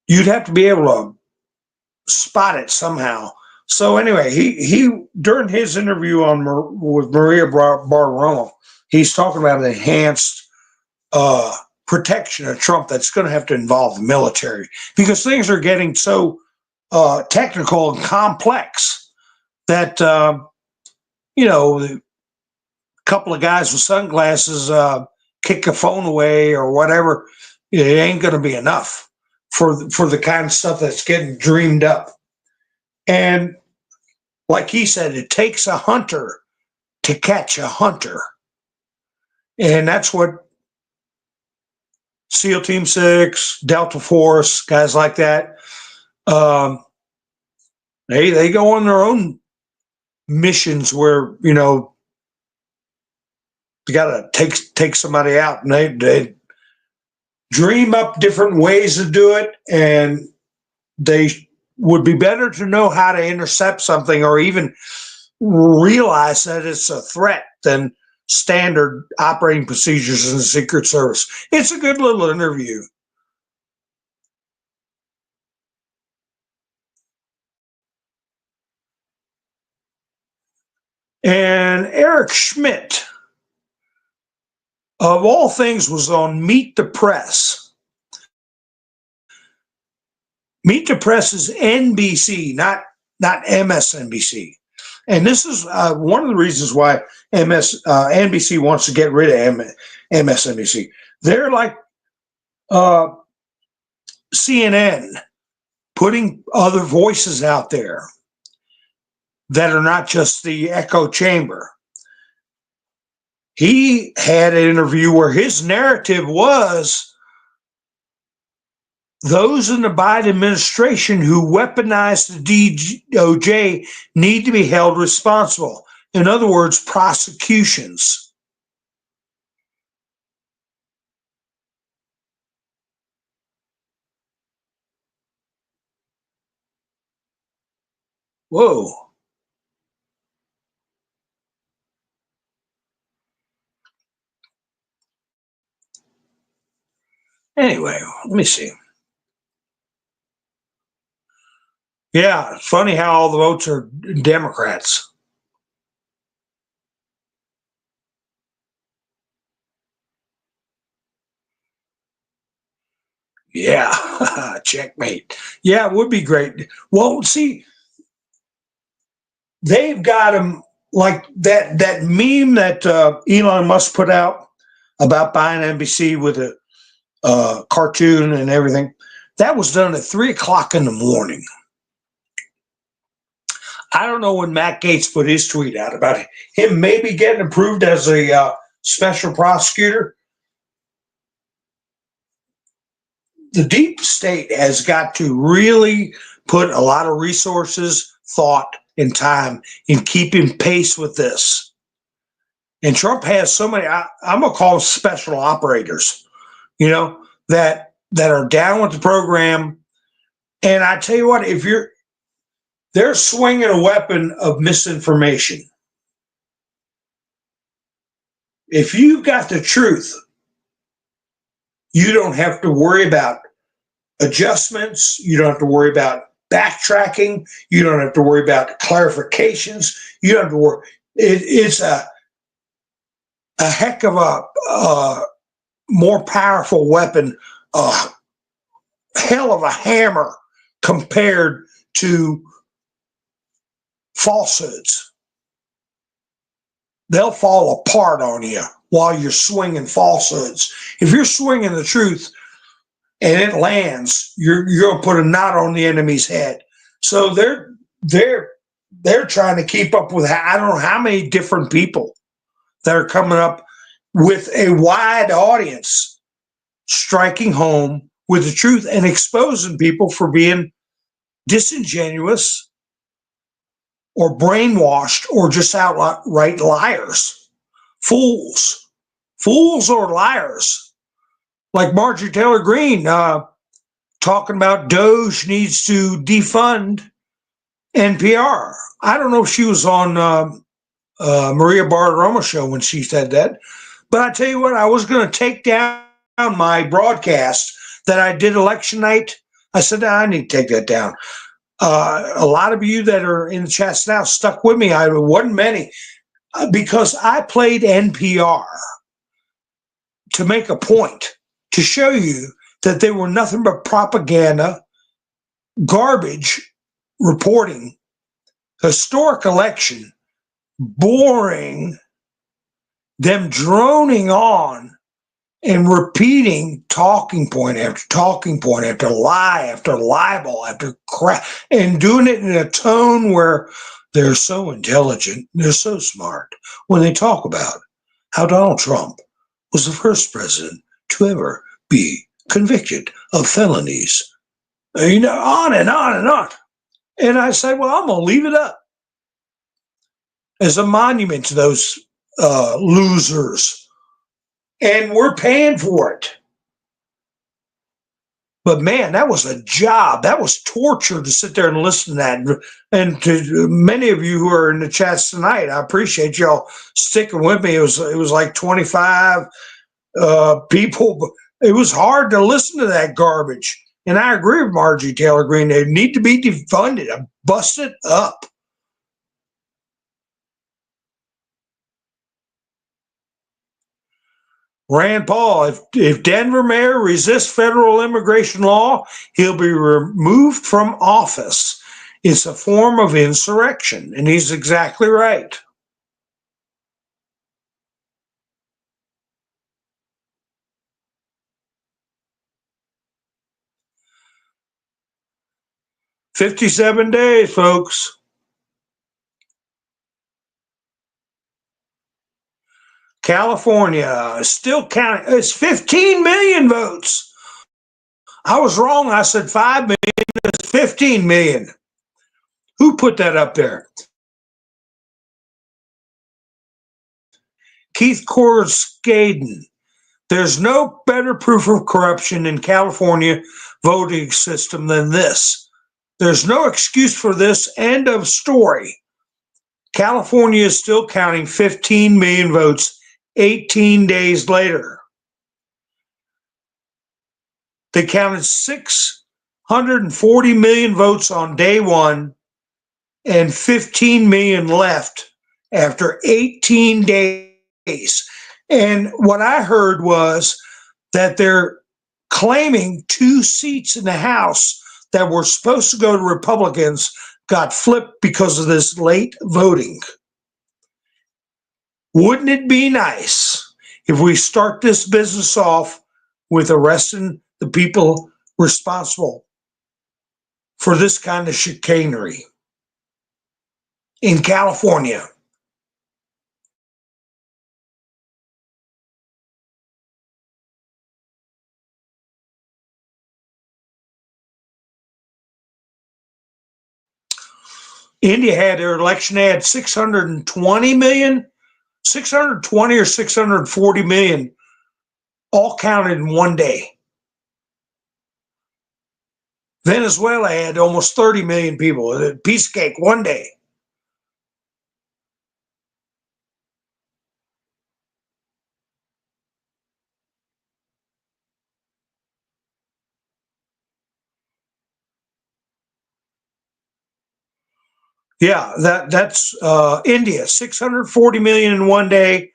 you'd have to be able to spot it somehow. So anyway, he during his interview with Maria Bartiromo, he's talking about an enhanced protection of Trump that's going to have to involve the military, because things are getting so technical and complex that a couple of guys with sunglasses kick a phone away or whatever, it ain't going to be enough for the kind of stuff that's getting dreamed up. And like he said, it takes a hunter to catch a hunter. And that's what SEAL Team 6, Delta Force, guys like that, they go on their own missions where, you got to take somebody out, and they dream up different ways to do it, and they would be better to know how to intercept something or even realize that it's a threat than standard operating procedures in the Secret Service. It's a good little interview. And Eric Schmidt, of all things, was on Meet the Press. Meet the Press is NBC, not MSNBC. And this is one of the reasons why NBC wants to get rid of MSNBC. They're like CNN, putting other voices out there that are not just the echo chamber. He had an interview where his narrative was those in the Biden administration who weaponized the DOJ need to be held responsible. In other words, prosecutions. Whoa. Anyway, let me see. Yeah, it's funny how all the votes are Democrats. Yeah, checkmate. Yeah, it would be great. Well, see, they've got them like that meme that Elon Musk put out about buying NBC with a cartoon and everything. That was done at 3:00 in the morning. I don't know when Matt Gaetz put his tweet out about him maybe getting approved as a special prosecutor. The deep state has got to really put a lot of resources, thought, and time in keeping pace with this. And Trump has so many, I'm going to call them special operators, that are down with the program. And I tell you what, they're swinging a weapon of misinformation. If you've got the truth, you don't have to worry about adjustments. You don't have to worry about backtracking. You don't have to worry about clarifications. You don't have to worry. It's a heck of a more powerful weapon, a hell of a hammer compared to falsehoods. They'll fall apart on you while you're swinging falsehoods. If you're swinging the truth and it lands, you're going to put a knot on the enemy's head. So they're trying to keep up with, I don't know how many different people that are coming up with a wide audience, striking home with the truth and exposing people for being disingenuous or brainwashed or just outright liars, fools or liars. Like Marjorie Taylor Greene talking about Doge needs to defund NPR. I don't know if she was on Maria Bartiromo's show when she said that, but I tell you what, I was going to take down my broadcast that I did election night. I said, I need to take that down. A lot of you that are in the chats now stuck with me. I wasn't many because I played NPR to make a point, to show you that they were nothing but propaganda, garbage reporting, historic election, boring, them droning on and repeating talking point after talking point after lie after libel after crap, and doing it in a tone where they're so intelligent, they're so smart when they talk about how Donald Trump was the first president to ever be convicted of felonies, on and on and on. And I said, well, I'm going to leave it up as a monument to those losers. And we're paying for it. But man, that was a job. That was torture to sit there and listen to that. And to many of you who are in the chats tonight, I appreciate y'all sticking with me. It was like 25 people. It was hard to listen to that garbage. And I agree with Marjorie Taylor Greene. They need to be defunded and busted up. Rand Paul, if Denver mayor resists federal immigration law, he'll be removed from office. It's a form of insurrection, and he's exactly right. 57 days, folks. California is still counting. It's 15 million votes. I was wrong. I said 5 million. It's 15 million. Who put that up there? Keith Korsgaden. There's no better proof of corruption in California voting system than this. There's no excuse for this. End of story. California is still counting 15 million votes 18 days later. They counted 640 million votes on day one and 15 million left after 18 days. And what I heard was that they're claiming 2 seats in the House that were supposed to go to Republicans got flipped because of this late voting. Wouldn't it be nice if we start this business off with arresting the people responsible for this kind of chicanery in California? India had their election, they had 620 million, 620 or 640 million, all counted in one day. Venezuela had almost 30 million people, a piece of cake, one day. Yeah, that's India, 640 million in one day,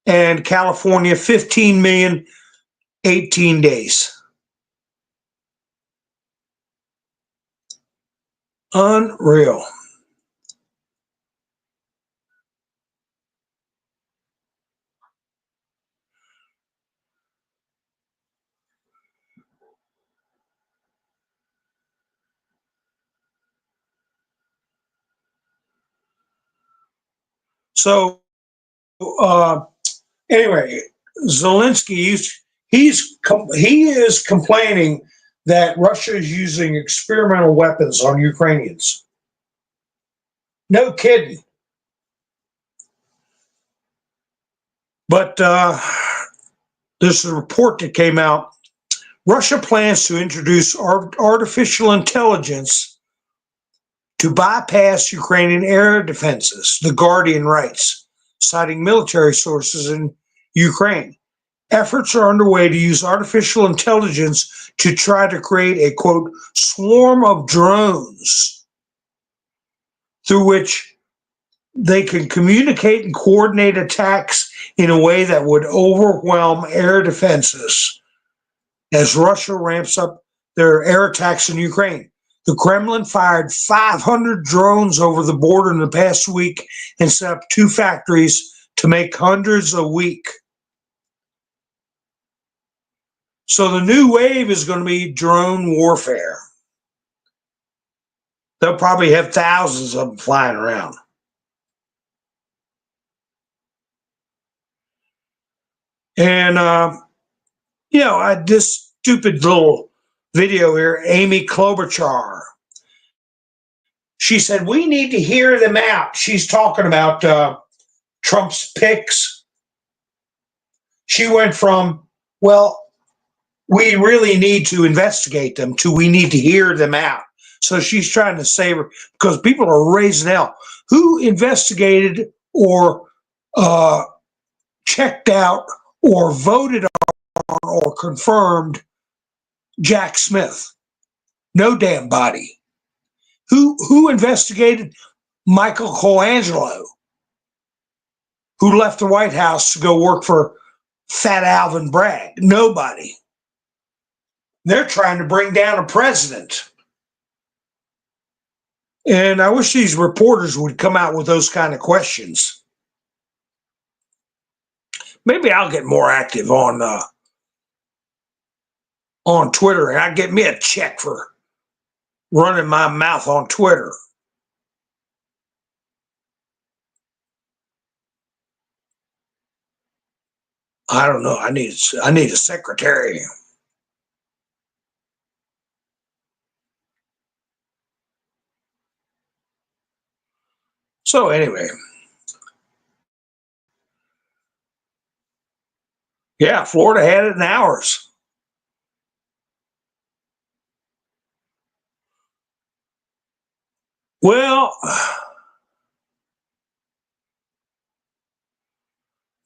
and California, 15 million, 18 days. Unreal. So, anyway, Zelensky, he is complaining that Russia is using experimental weapons on Ukrainians. No kidding. But there's a report that came out. Russia plans to introduce artificial intelligence to bypass Ukrainian air defenses, The Guardian writes, citing military sources in Ukraine. Efforts are underway to use artificial intelligence to try to create a, quote, swarm of drones through which they can communicate and coordinate attacks in a way that would overwhelm air defenses as Russia ramps up their air attacks in Ukraine. The Kremlin fired 500 drones over the border in the past week and set up 2 factories to make hundreds a week. So the new wave is going to be drone warfare. They'll probably have thousands of them flying around. And, this stupid little video here, Amy Klobuchar, she said, we need to hear them out. She's talking about Trump's picks. She went from, well, we really need to investigate them to we need to hear them out. So she's trying to save her because people are raising hell. Who investigated or checked out or voted on or confirmed Jack Smith? No damn body. Who investigated Michael Colangelo, who left the White House to go work for Fat Alvin Bragg? Nobody. They're trying to bring down a president. And I wish these reporters would come out with those kind of questions. Maybe I'll get more active on Twitter and I'll get me a check for running my mouth on Twitter. I don't know. I need a secretary. So anyway, yeah, Florida had it in hours. Well,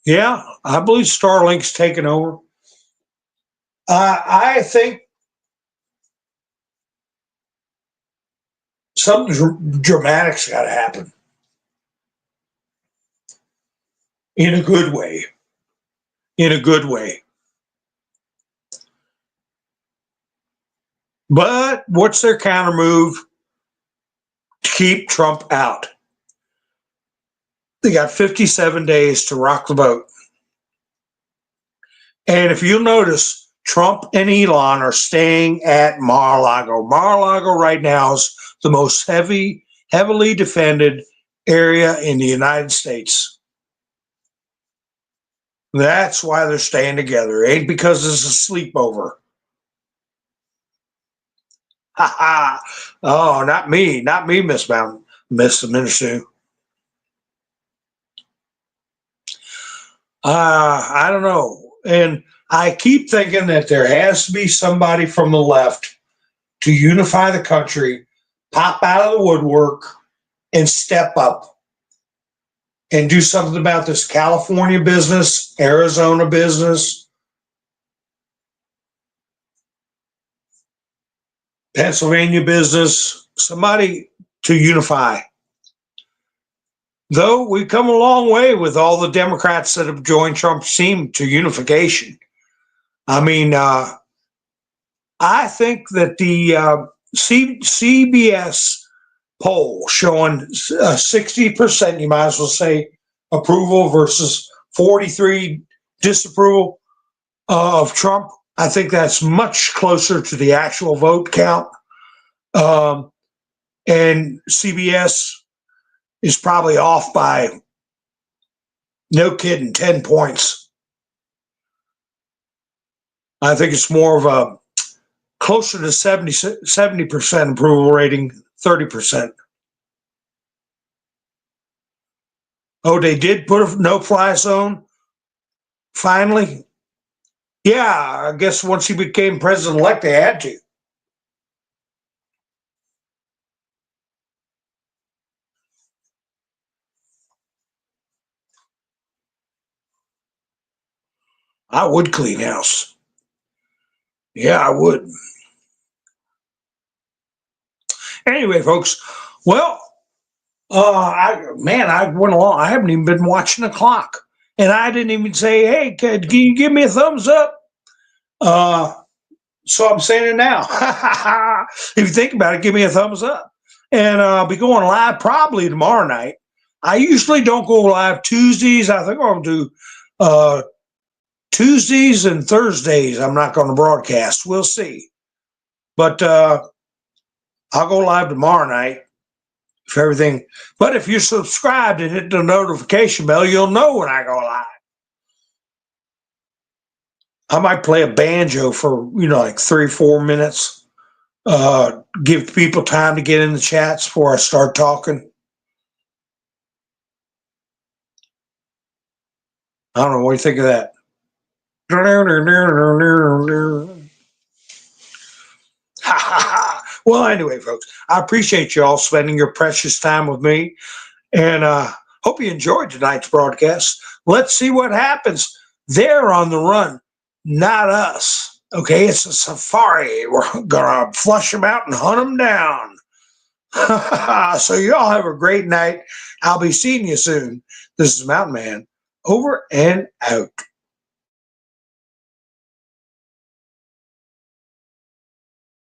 yeah, I believe Starlink's taken over. I think something dramatic's got to happen in a good way. In a good way. But what's their counter move to keep Trump out? They got 57 days to rock the boat. And if you'll notice, Trump and Elon are staying at Mar-a-Lago. Mar-a-Lago right now is the most heavily defended area in the United States. That's why they're staying together. It ain't because it's a sleepover. Ha ha. Oh, not me, Miss Mountain, Miss Minister. I don't know. And I keep thinking that there has to be somebody from the left to unify the country, pop out of the woodwork, and step up and do something about this California business, Arizona business, Pennsylvania business, somebody to unify. Though we've come a long way with all the Democrats that have joined Trump's team to unification. I mean, I think that the CBS poll showing 60%, you might as well say, approval versus 43 disapproval of Trump. I think that's much closer to the actual vote count. And CBS is probably off by, no kidding, 10 points. I think it's more of a closer to 70% approval rating, 30%. Oh, they did put a no-fly zone? Finally? Yeah, I guess once he became president-elect, they had to. I would clean house. Yeah, I would. Anyway, folks, well, I went along. I haven't even been watching the clock. And I didn't even say, hey, can you give me a thumbs up? So I'm saying it now. If you think about it, give me a thumbs up. And I'll be going live probably tomorrow night. I usually don't go live Tuesdays. I think I'll do Tuesdays and Thursdays. I'm not going to broadcast. We'll see. But I'll go live tomorrow night for everything. But if you're subscribed and hit the notification bell, you'll know when I go live. I might play a banjo for, like 3 or 4 minutes. Give people time to get in the chats before I start talking. I don't know. What do you think of that? Well, anyway, folks, I appreciate you all spending your precious time with me. And hope you enjoyed tonight's broadcast. Let's see what happens. They're on the run, not us. Okay, it's a safari. We're going to flush them out and hunt them down. So y'all have a great night. I'll be seeing you soon. This is Mountain Man, over and out.